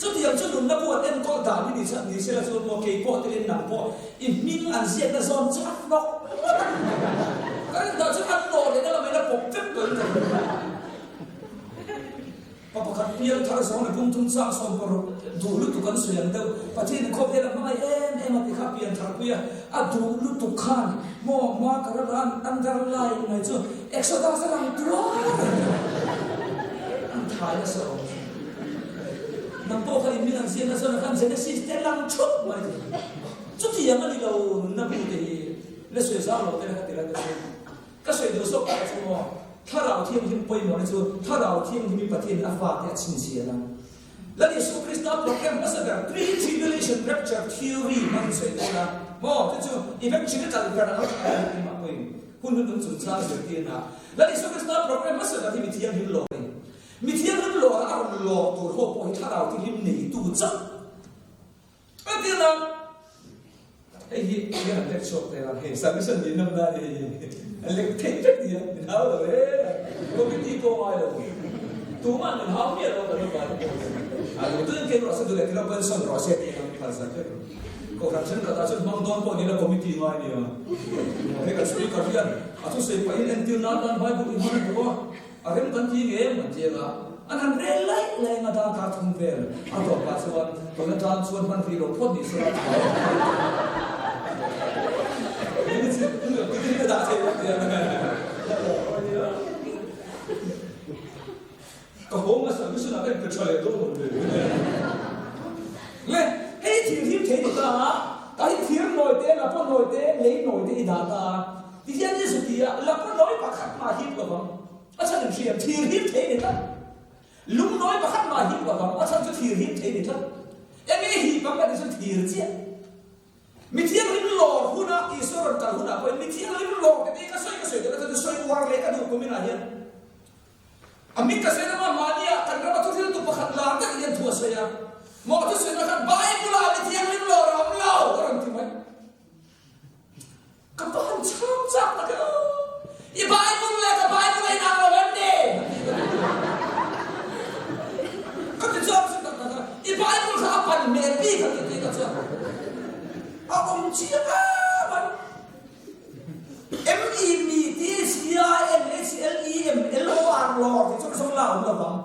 Chút thì chút đúng là buồn em có đảm đi chẳng đi sẽ là chút một cái bộ tên nặng bộ in minh ăn diện là giòn chắc nó cái đó chút ăn đồ đấy là mấy là bột chất rồi và bậc hạt bia thằng sống này cũng tung sang sống vào đủ lúc tụi con xuyên đâu và trên nó có biết là mai em mà thì khác bia thằng bia đủ lúc tụi con mua cái đó ăn ra lại này chứ extra sẽ làm tua ăn thái là sợ nằm bộ khai mình ăn xiên là sao là khăn xiên là xịt làm chút mà chút thì em đi đâu nằm thì lấy sợi dao rồi cái này cái sợi đồ sốc cái gì màถ้าเราเทียมหิมไปหมดเลยจูถ้าเราเทียมหิมประเทศอาฟาเนี่ยชินเสียนะแล้วเยซูคริสต์โปรแกรมมาสักแบบ pre-tribulation rapture theory มันสวยนะโม่ที่จู event ชีวิตจะเป็นอะไรที่มาคุยคุณนึกถึงสุนทรเสียทีนะแล้วเยซูคริสต์โปรแกรมมาสักแบบที่มีเทียมหิมโลกมีเทียมหิมโลกแล้วเอาโลกตัวโลกไปถ้าเราที่หิมหนีตู้จับก็ที่นั่นไอ้ยี่ยี่หันเล็กชกเลยนะเห็นสามีฉันยินน้ำได้เล็กเท่ๆเดียวเท้าเลยก็ไม่ตีโกงอะไรตัวมันเท้าเนี่ยเราเป็นอะไรตัวยังเก่งเราสุดเลยที่เราเป็นส่วนเราเสียเองภาษาเก่งก็ครั้งฉันก็ตาฉันมองโดนพวกนี้เราก็ไม่ตีง่ายเนี่ยให้กับสปีกเกอร์เรียนอาทุกสิ่งไปเอ็นติวนัดนั้นไปบุกอินมันบอกอะไรมันทีเงี้ยมันเจ้าอันนั้นเรื่องไรเลยมาทางการทุ่มเทอันต่อไปส่วนตอนนั้นส่วนมันฟีโรพอดีสุดนี่ด่าเสียเนี่ยก็โหมาสั่งไม่ใช่นะเป็นกระชายตัวหมดเลยเลยให้ทีมเทนตาแต่ให้ทีมหน่อยเต้ละพอหน่อยเต้เลี้ยหน่อยเต้ด่าตาที่ที่นี่สุดที่อ่ะละพอน้อยปากขัดมาฮิปกับผมอาจารย์เชียร์ทีมเทนตาลุงน้อยปากขัดมาฮิปกับผมอาจารย์จะทีมเทนตาเอ็มไม่ฮิปกับมันจะทีมเจ้ามิเทียนลิมหลอกหุ่นอีสระกันหุ่นไปมิเทียนลิมหลอกแต่ก็ช่วยแต่ก็จะช่วยวางเล็กกันดูก็ไม่น่าเห็นอามิกก็เสนามาเนียกันเราทุกที่ตุปขัดลาแต่ก็ยังทั่วเสียหมอทุกสิ่งนะครับไบเบิลมิเทียนลิมหลอกเราเล่าก็รันที่ไหมกับบ้านช่างจับนะก็อีไบเบิลเลยกับไบเบิลเลยนางเราวันเดย์ chia mà MEMETCINHLEMLOR thì trong sông Lào là vâng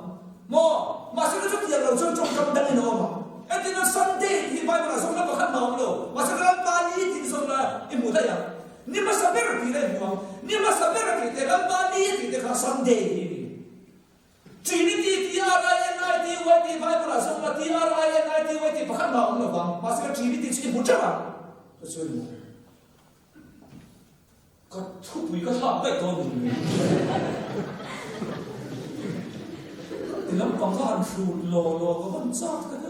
mò mà sẽ rất nhiều là trong trong đăng in hồn mà em tin là Sunday thì Bible là sông Lào khát máu rồi mà sẽ là Bali thì sông là em muốn thấy à nhưng mà sao biết được thì đây mua nhưng mà sao biết được thì đây là Bali thì đây là Sunday thì Trinity TRINITY Bible là sông là TRINITY thì khát máu rồi vâng mà sẽ là Trinity chỉ muốn chắc à tôi có thu bùi có thọ cái con thì lắm còn có hành phù lò có con chót cái đó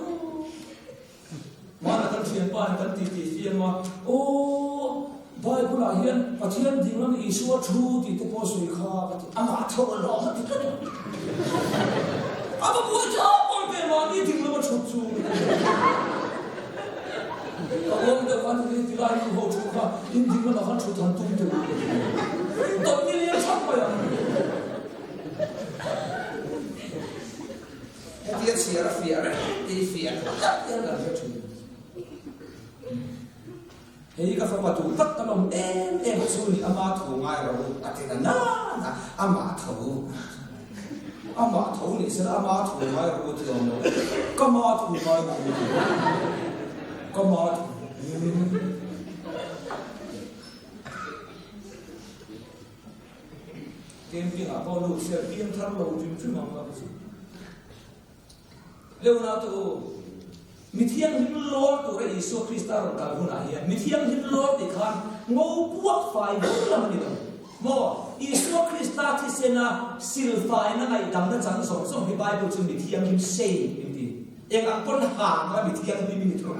mà là con thiên ba là con tì thiên mà ô bài của lại hiện và thiên thì nó bị xua chu thì tôi có suy kha cái anh mà thâu lò hết thì cái à mà bùi chó bùi về mà đi thì nó chụp chu ông đã quan tâm đến lại của họ chúng ta, nhưng mà nó vẫn chụp thành tung từ. Tôi nghĩ là chắc phải à. Cái gì là phía đấy, cái phía chắc là cái chuyện. Hei cái phong tục tất cả nó em xuôi ama thủ ngay rồi, cái này na ama thủ này sẽ ama thủ ngay rồi thì ông nói, có ama thủ ngay rồi. Come on. Camping apa lu siapin terlalu jujur mama sih. Leonardo, mitiang hilor tu re Yesus Kristus orang kalbuna ya. Mitiang hilor dikan mau buat fai bukan itu. Mo Yesus Kristus di sana silfai na ngai dam na jang song song di Bible tu mitiang him say ini. Yang ampun hang lah mitiang ini itu.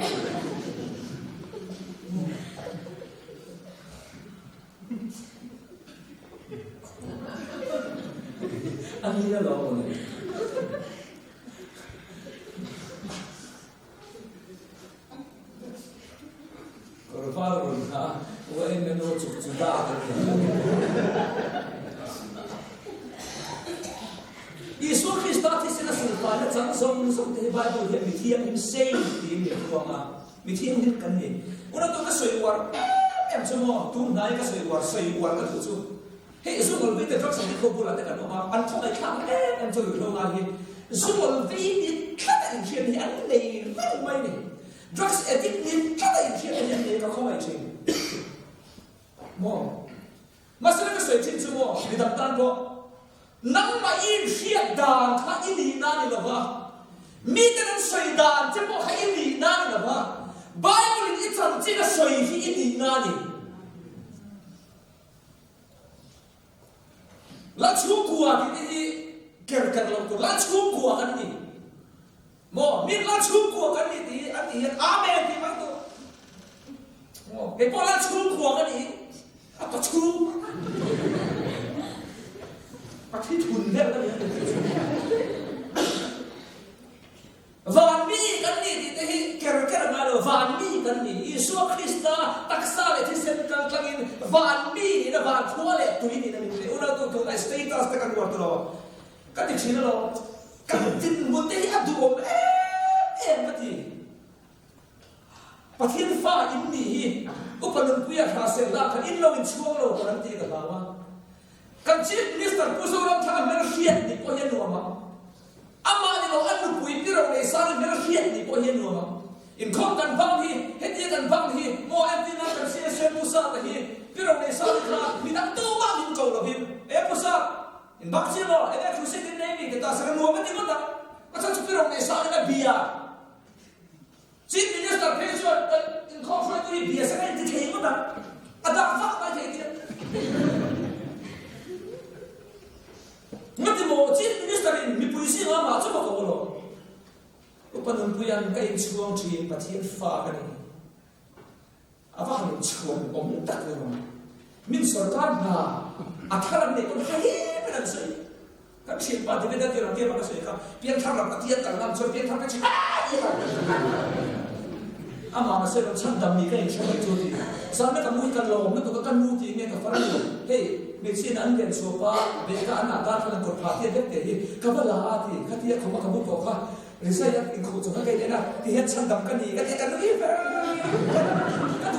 Anh đi ra lộ rồi. Còn pha rồi hả? Ủa em nên nói chụp ta rồi. Yesus Kristus thì sẽ là sự phản là chẳng sống sống thế Bible hiện bị thiêng hình xây thì mình không mà bị thiêng hình cần gì. Ủa nó tôi có sợi quạt em cho mò tung nái cái sợi quạt cái thứ chú. Hey, zoom vào video drug sản phẩm là tất cả nó mà ăn trong cái khám em cho được đâu mà thì zoom vào video các anh chị thì anh này rất may này drugs addict thì các anh chị anh này có không ai chị mò mà sao cái sợi chín chú mò đi đặt tan đó nắm mà in khiết đàn khá in đi na đi là ba mi tên sợi đàn chứ mò khá in đi na đi là ba Bible in ít chỉ cái sợi thì in đi na đi lá chung cua thì kẹt lòng của lá chung cua cái gì, mò miếng lá chung cua cái gì thì anh thì amen thì mang to, mò cái bao lá chung cua cái gì, apa chung, bắt hết thun hết cái gì, van mi cái gì thì kẹt ngay rồi van mi cái gì, Yesus Kristus taksa để thì xem cái in van mi là van thua lệ tụi ini này udah tu tu status tekan luar tu lo, kan di sini lo, kan tin mute adu mati, patien fa ini, upanan puya hasil lah kan in lo in chuang lo nanti ke bawah, kan chief minister pusuram thang merhiat di poyen lo ma, ama ni lo anu pui piro le sal merhiat di poyen lo ma, in kong kan bang hi, heti kan bang hi, mo anti na kan sia musa hi. Pero ne sal kha minang tu ma min ko lo him e pusa in bak chi lo e ku se din nei ke ta sa no ma ti ko ta ka cha pero ne sal na bia chief minister peso in ko fra ni bia sa ka ti thei ko ta ata fa ba thei ti ngati mo chief minister in mi puisi ma ma cha ko lo upanun puyan ka in chuang chi pathian fa ka ni apa hal chuan om tak le min sarkar na akharan ne kon hai penan sai kan chin pa de da de ram ba sai ka pian thar ram atian kal lam so pian thar ka cha ama ma sai ram chan dam ni ka in choi chu ti sa me ka mui kan lo me to ka kan mu ti me ka far ni hey me chin an den so pa be ka an ga thlan ko pha ti de te hi ka ba la ti ka ti ka ma ka mu ko kha risai ya in ko chu ka ke na ti het chan dam ka ni ka ti ka ni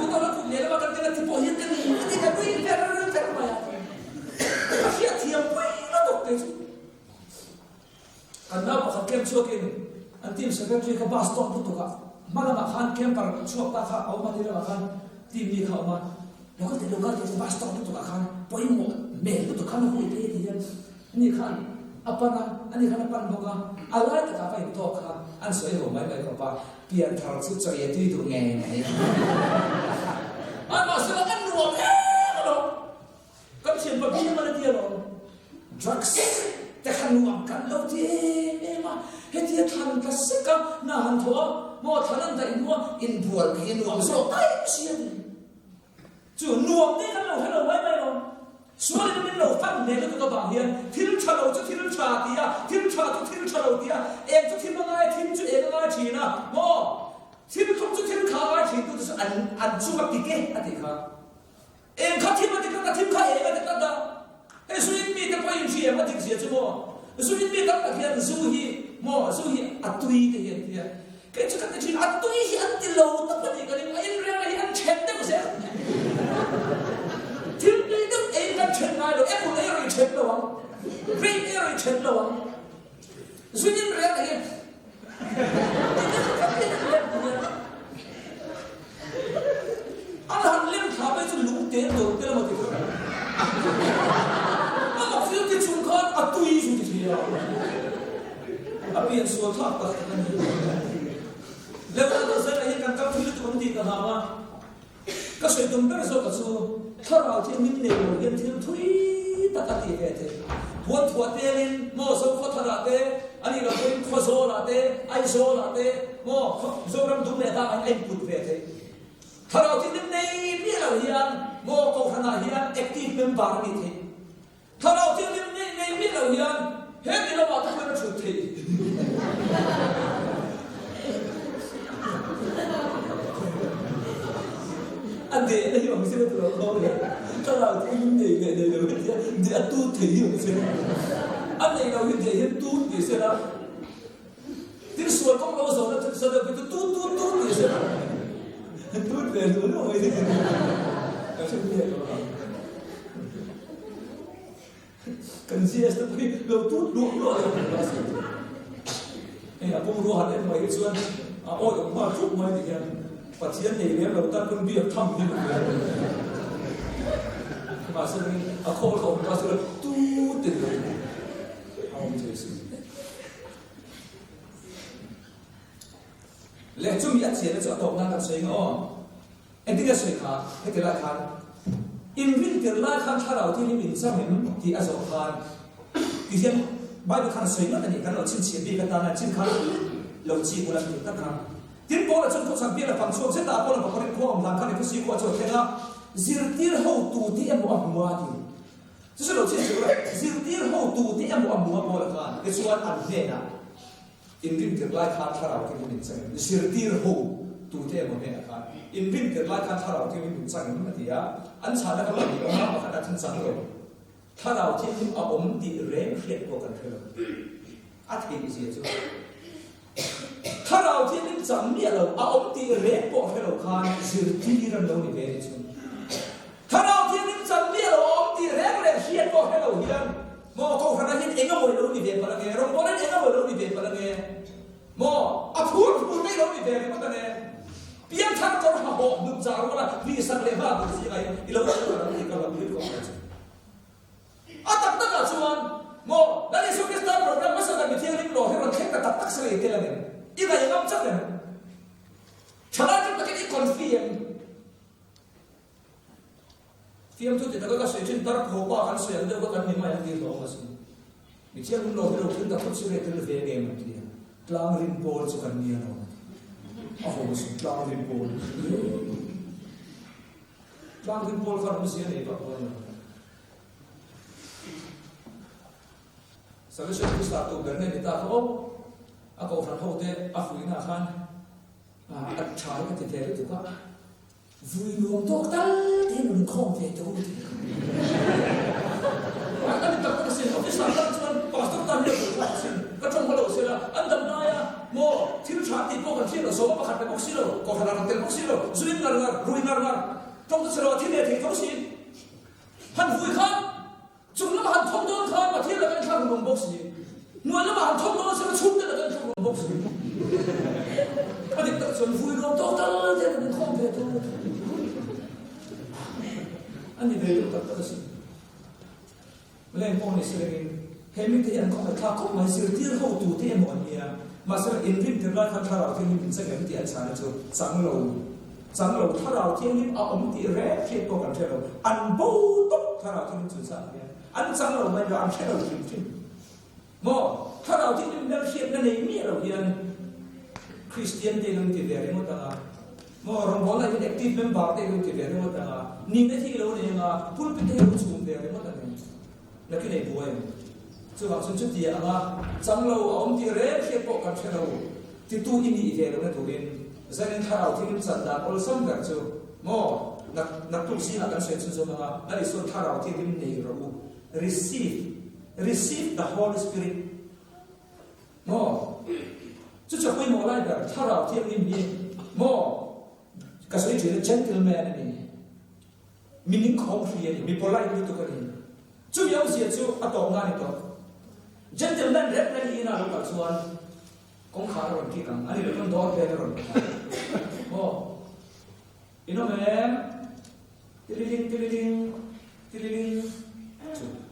tu tao là cũng nhớ là cái này thì bỏ hiện cái này thì cái quỷ cái mà cái hiện thì quỷ nó đục đấy anh nào mà kem chua cái anh tìm secretary cái bus stop tu cả mà là khan kem par chua ta khá ông mà đi là khan tìm đi khảo mà nó có thể cái bus stop tu cả khan bỏ im một mẹ tu khan nó hụt đi thìนี่ขันอัปปนะอันนี้ขันอัปปนะบอกว่าอะไรแต่ข้าไปตัวข้าอันสวยหัวไม่ไปกับว่าเปลี่ยนทางสุดใจที่ตัวไงไหนอันมาเสืออันหลวงหรอก็เชื่อว่าพี่มันเดียวหรอ drugs แต่ขันหลวงกันเราที่มาเฮ้ยที่ทันก็สิกับนานทัวโมทันนั่นแต่อินว่าอินบัวพี่หลวงโซ่ไอ้เชี่ยจู่หลวงนี่กันเราให้เราไม่หรอส่วนนี้เราฟังเนี่ยก็ต้องบางเฮียที่เราชาเราจะที่เราชาดีอะที่เราชาจะที่เราชาเราดีอะเองจะที่เราง่ายที่จะเองง่ายทีนะโมที่เราทุกจะที่เราขาง่ายทีก็จะอันสู้กับติเกะอันติค่ะเองเขาที่มันติดกับที่เขาเองก็ติดกับได้ไอ้ส่วนนี้แต่พอยิ่งเสียมันติดเสียจะโมส่วนนี้ตั้งแต่เฮียสู้ฮีโมสู้ฮีอัตุยที่เฮียที่ก็จะกันที่อัตุยฮีอันติโลตั้งแต่นี้ก็ยังไอ้เรื่องอะไรอันเช็ดได้ก็เสียที่นี่ต้องเองกันเช็ดง่ายเลยเอ็งคนเองเลยเช็ดระวังเรียนเองเลยเช็ดระวังส่วนนี้เรียนอะไรอันนั้นเลี้ยงขาไปจนลุกเตี้ยโดดเตี้ยมาติดกันอันนั้นฟิลที่ชุนกันอัตุยสุดที่อ่ะอันนี้ส่วนทับตัดกันแล้วก็ต้องเสนอให้กันกับฟิลที่คนที่กันหาว่าก็ช่วยตุ้มเป็นส่วนกระสุนถ้าเราที่นิ่งเนี่ยเราเห็นที่ทุยตัดตัดที่เกิดหัวถั่วเตลินโม่สุขทราเตอันนี้เราเป็นข้อโซลาเตไอโซลาเตโม่โซรำดุมเนี่ยตาไอปุดเวทถ้าเราที่นิ่งเนี่ยมีเราเฮียนโม่ก็ขนาดเฮียนแอคทีฟเมมเบอร์นี่ทีถ้าเราที่นิ่งเนี่ยมีเราเฮียนเห็นเราบอกทุกคนชุดทีอันเดียวนี่มันไม่ใช่ตัวเราเลยถ้าเราที่นิ่งเนี่ยเดี๋ยวตู้ถี่อยู่ใช่ไหมอันนี้เราเห็นตู้ที่เสร็จแล้วที่ส่วนของเราสอนเราจะแสดงเป็นตู้ที่เสร็จตู้เปลี่ยนรู้ไหมที่เราใช้เปลี่ยนกันเสียสติเราตู้รู้อะไรกันสิไอ้พวกรู้หัดเล่นมาอีกส่วนโอ้ยมาทุกมาอีกอย่างปัจจัยนี้เนี่ยเราตั้งคนเบียดทำนี่มันเลยมาซึ่งอาโคเขามาซึ่งตู้ติดเลยเอาไม่ใช่สิและจุ่มยัดเสียแล้วจะตกน้ำกันเสียงอ๋อเอ็นที่จะสวยขาให้เกิดราคาอินวินเกิดราคาถ้าเราที่นี่มินซ้ำเห็นที่อาศัยขาที่เช่นใบบุคันสวยนั่นนี่กันเราชิ้นเฉียบดีกันตาหน้าชิ้นขาเราจีบุรันติดตั้งขาที่พอเราจนเขาสังเกตเราฟังช่วงเส้นตาพอเราบอกเขาเรียกข้อมหลังกันในผู้ชี้ข้อโจทย์แค่ละzirtir hau tu ti emu amua tiจะเราเชื่อว่า zirtir hau tu ti emu amuaโมละกันก็ชวนอันเนี่ยนะอินวินเกิดไล่ขาถ้าเราที่มินซ้ำ zirtir hau tu ti emuเนี่ยกันอินวินเกิดไล่ขาถ้าเราที่มินซ้ำมันที่อ่ะอันชาดะก็ไม่ดีว่ามาขนาดทั้งสังเลยถ้าเราที่มินเอาอมตีเร่งเครียดกว่ากันเถอะอัดกินเสียจุดถ้าเราที่นิ่งจำเนี่ยเราเอาอมตีเร่งบอกให้เราคานสื่อที่เราโน้นเวรจุนถ้าเราที่นิ่งจำเนี่ยเราเอาอมตีเร่งเลยเขียนบอกให้เราเฮียนโมเขาขนาดที่เองก็ไม่รู้นี่เวรปะละเงเราบอกนั่นเองก็ไม่รู้นี่เวรปะละเงโมพูดไม่รู้นี่เวรปะละเงเพียงท่านจะมาบอกมึงจารุว่าพี่สักเลว่าบุษย์อะไรอีเราจะรู้นี่ก็เราไม่รู้ก็ไม่ตั้งแต่ชวนโมแล้วในสุกิสตาโปรแกรมมาสกัดมีเที่ยวริมโลให้เราเช็คกับตักสิเกล้าเนี่ยอีกอย่างนั้นจังเลยฉะนั้นจึงต้องคิดคอนฟิเอ็มทุกที่เราก็สื่อถึงตระกูลว่ากันสื่อเรื่องกันมีมาอย่างเดียวมาสิมีเที่ยวริมโลให้เราถึงกับคนสื่อเรื่องเวเกมมันที่กลางริมโพลสุกันมีอะไรโอ้โหสุดกลางริมโพลกลางริมโพลเขาไม่เสียเลยแบบว่าสังเกตที่สตาร์ทเบอร์เนี่ยนี่ตาเขาaku orang hote aku ini akan cari ketika itu kan vui luang dokter dia menungkong dia itu akan ditakut sih tapi sampai cuma pastor tanya sih kacau kalau sih lah anda naya mau tiru cantik kok kan sih lo semua pakai boxi lo kok harus nanti boxi lo sulit ngar ruin ngar trong cái sự thiên địa thì thấu xin hắn vui khát chúng nó hắn thông đôn khát mà thiên là cái thằng đồng bốc gì người nó mà hắn thông đôn sẽ chút là cái thằng đồng bốc gì mà định tự chuẩn vui không tốt đó thế là mình không thể thôi anh đi về được tất cả sự lên phong này sẽ lên hệ mình thì anh không phải thà không mà sự tiêu hao tủ tiền mọi người mà sẽ in phim thì nói thằng thảo thì mình sẽ cái tiền sản cho sáng lâu thà nào thiên nhiên ông thì rẻ khi tôi cảm thấy là ăn bố tốt thà nào thiên nhiên chuẩn xác ăn sáng lâu mình là ăn sẽ là thiên mò thà nào thiên nhiên đang hiện ra này nghĩa là hiện Christian thì luôn thì về một tầng mò rong bó lại cái active member thì luôn thì về một tầng nhìn thấy thì lâu này mà pulpit thì luôn xuống về một tầng là cái này buồn chứ bằng sân chút gì à sáng lâu ông thì rẻ khi tôi cảm thấy là thì tu in đi về nó tu in giờ nên thà nào thiên nhiên đã có sẵn cả chứ mò nặc tu sĩ là cái chuyện chứ mà là lý do thà nào thiên nhiên này rồi receive the Holy Spirit mò chứ chẳng quên một lại cả thà nào thiên nhiên này mò cái sự chuyện gentleman này mình không phải mình polite như tôi cái này chứ nhiều gì chứ ở tổ ngay đó gentleman rất là gì nào lúc đó cũng khá là kỹ càng anh ấy cũng đo về rồi ino mem tililing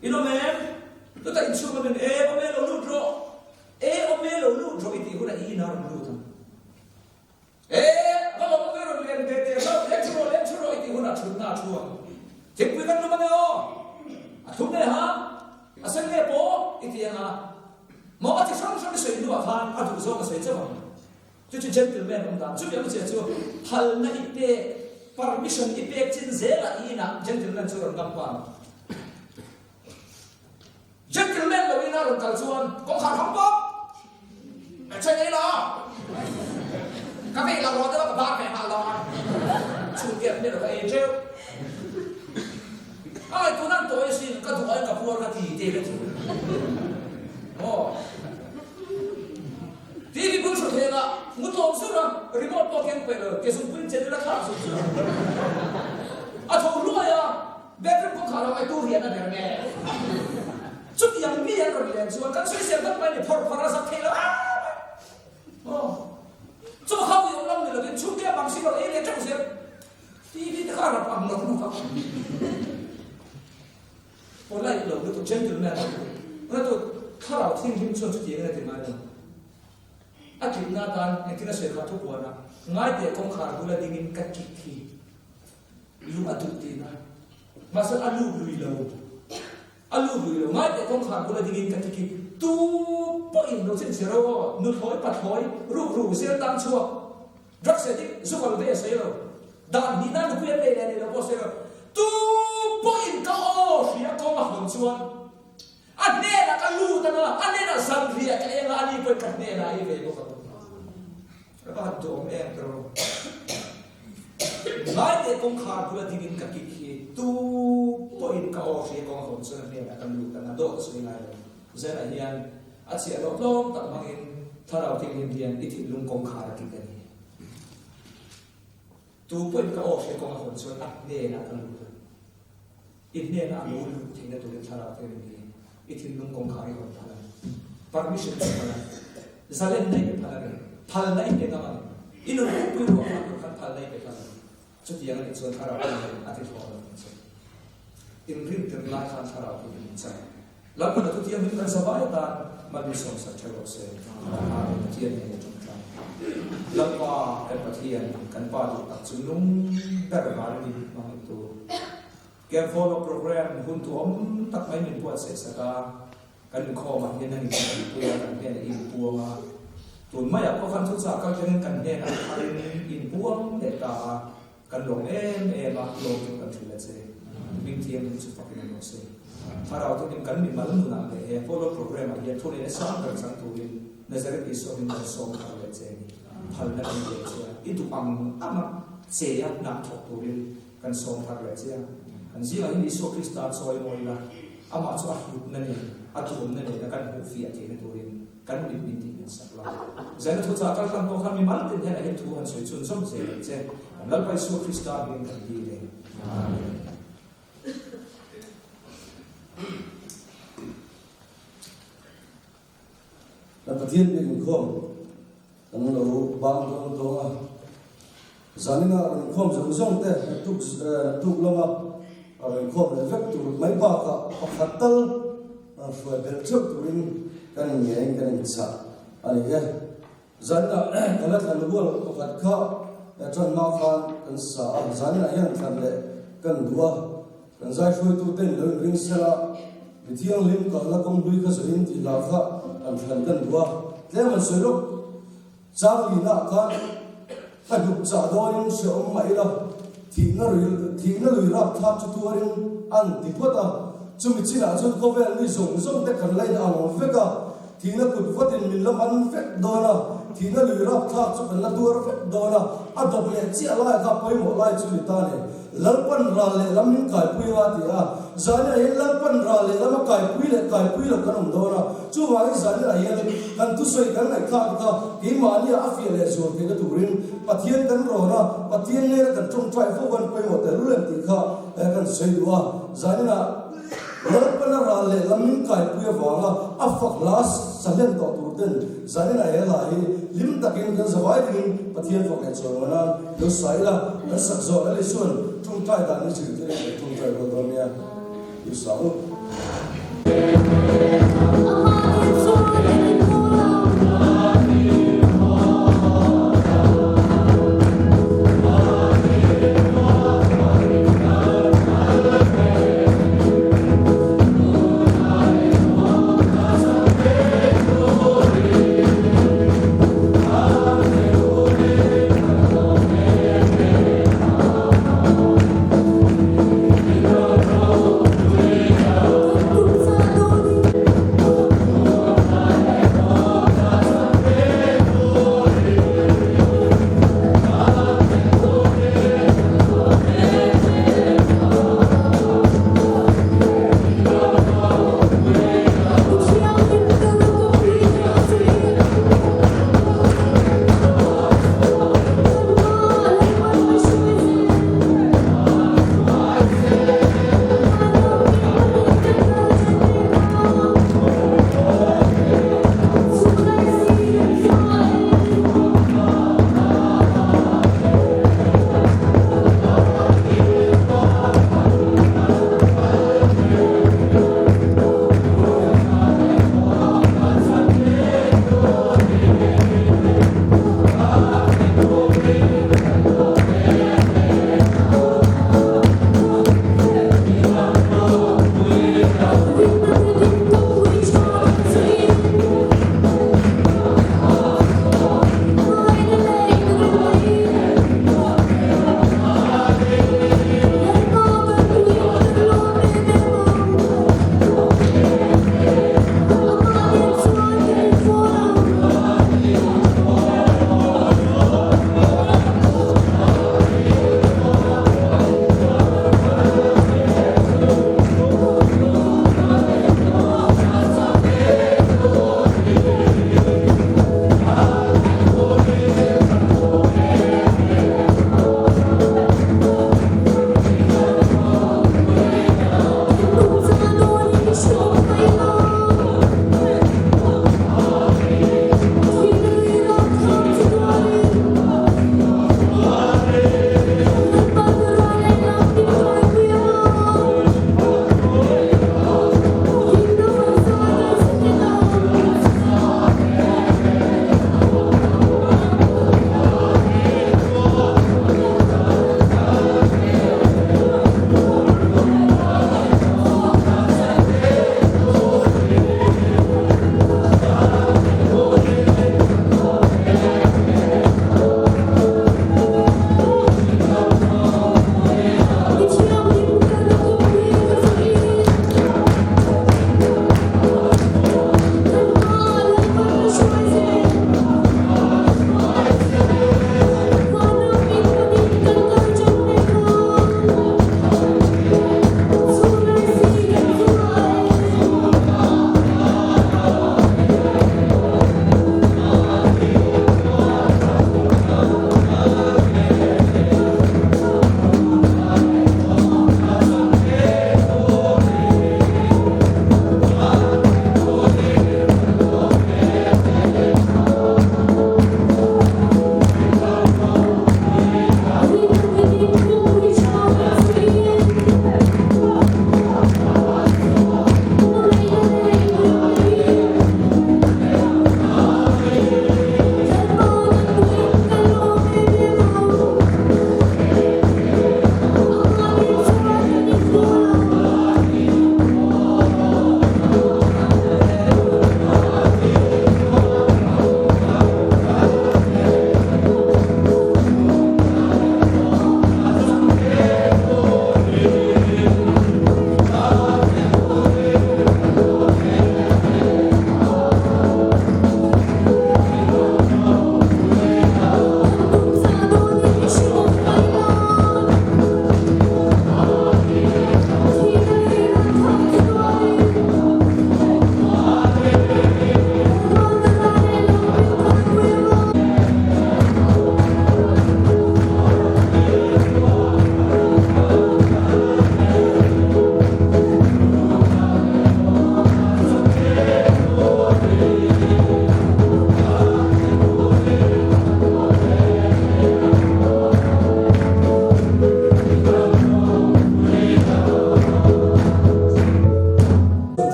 ino mem tu ta insu men ome lo lu ro iti huna ina ro lu ba lo me ro len de so lecturo iti huna chuna chua tekwi kan no maneo athune ha asan ne po iti nga mà ở trong cái sự nó là phan, ở trong cái sự chứ mà, chứ gentleman ông ta, chứ bây giờ chứ, hal na ipe permission ipe trên dễ là ina gentleman chứ orang gampang, gentleman là ina orang kalsuan, kong khát không bóc, chơi đây đó, các vị làm rồi đó, ba cái hàng lo, chung kiệt này là cái treo, ai tôi nói tôi xin cái tôi anh gặp vua cái gì thế đấy chứ. TV pun sudah lah, mutlak sudah remote pocket pun, kesumpuin jadi lah khas sudah. Atau lu ya, bedroom pun kalau itu rian ada ni. Cuma yang ni yang rian, cuma kan saya siapa main para sakit lah. Cuma kau yang orang ni lagi, cuma dia bangsi kalau ini macam siapa, TV tak ada apa nak nak. Pola itu tu gentleman, tu kalau ting suatu dia ni mana. Akhir natan, yang kita sehat tu buana. Ngai deh kong kharbula dingin kaki. Lu aduk tina. Masa alu berilau. Ngai deh kong kharbula dingin kaki. Tu poin lo sen zero. Nuthoi pathoi. Ru sen tang chuak. Drug setting. Zukal deh saya. Dan nina nukuyan deh lo bos saya. Tu poin kau. Siapa kau mahon chuan. Ane nak kalu tanah, ane nak sambria kaya yang ani pun kene lah ini bukan. Lepas dom terus. Ngai deh kong khar pula dingin kaki tu poin kau sih kong kau sebenarnya nak kalu tanah dok sebenarnya. Saya yang asyik lom tak mungkin tharau tingin dia itu lung kong khar kita ni. Tu poin kau sih kong kau sebenarnya nak kalu. Ini nak mulu tinggal tu tharau tingin dia. Itin nung kong khai kon phala permission phala zalen nai phala re phal nai pe naman inu pu ro kan phal nai pe phala chuti yang ni chuan thara ati thor in rim ter la khan thara pu ni cha la ko tu tiang min kan sabai ta ma bi som sa tharo se tiang ni chung cha la pa e pathian kan pa tu tak chung nung ber mar ni ma tu Game follow program huntu tak main ni buat sesaka kan kho ma hian ani kan hian in puanga tun mai ko kan thu sa kan hian kan hian in puang de ta kan long ma lo kan thila che bing thiam chu pakin no se tharau to kan mi mal nu na le follow program hian thole sa kan sang tu in nazareth is of in song ka le che ni phal na ni che itu ama che ya na thok tu in kan song thar le che kan zila ini Yesus Kristus soal moila ama soal hidup nani atau nani kan hufia tiada turin kan diminti insaflah jadi tu cakap kan kau kan memang tidak ada Tuhan soal cun som saya lalu Yesus Kristus yang terdiri
là tất nhiên mình không anh lâu bang đó đó zanin à mình không giống giống thế tuk lama mình không là vết tụt mấy ba cả phát tơ phải biết trước tụi cái nhẹ cái sợ anh ấy zan là cái là cái lúa có phát khá trong máu khan cái sợ zan là hiện thành lệ cái đua cái giải phôi tụt tên lớn ring sera bị thiang lim cả là công đuôi cái sự thì là khá anh thành cái đua thế mà sửa lúc trang lý na khan cái dục giả đó những sự ông mày là thì nó lười rap tháp cho tôi ăn thì thoát à chúng mình chỉ là chúng có vẻ như dùng để cần lấy ăn phết cả thì nó cũng phát hiện mình làm ăn phết đó là thì nó lười rap tháp cho cần là tôi phết đó là ăn tập luyện chỉ là gặp với một lại chú lý ta này lỡ quan ra lệ làm những cái quy ra thì giá này lỡ quan ra lệ làm cái quy là cái ông đó là chú nói giá này là cần tu sửa cái này khác cái mà như áp phê lệ rồi cái tụ rin bắt thiên cần rồi na bắt thiên này cần trong trai phô văn quay một cái luôn thì khác cần sửa đua giá này là lỡ quan ra lệ làm những cái quy vào là áp phật last sản lên tụ tên giá này là lim đặc in cái giải thì bắt thiên phật này rồi mà nó sai là nó sặc rồi là xuân trong trai đã như chữ thế trong trai của tôi nha yêu sáu
Hãy subscribe cho kênh Ghiền Mì Gõ để không bỏ lỡ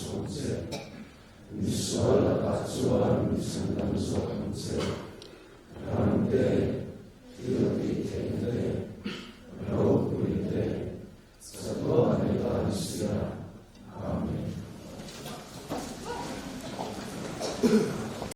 Hãy subscribe cho kênh Ghiền Mì Gõ để không bỏ lỡ những video hấp dẫn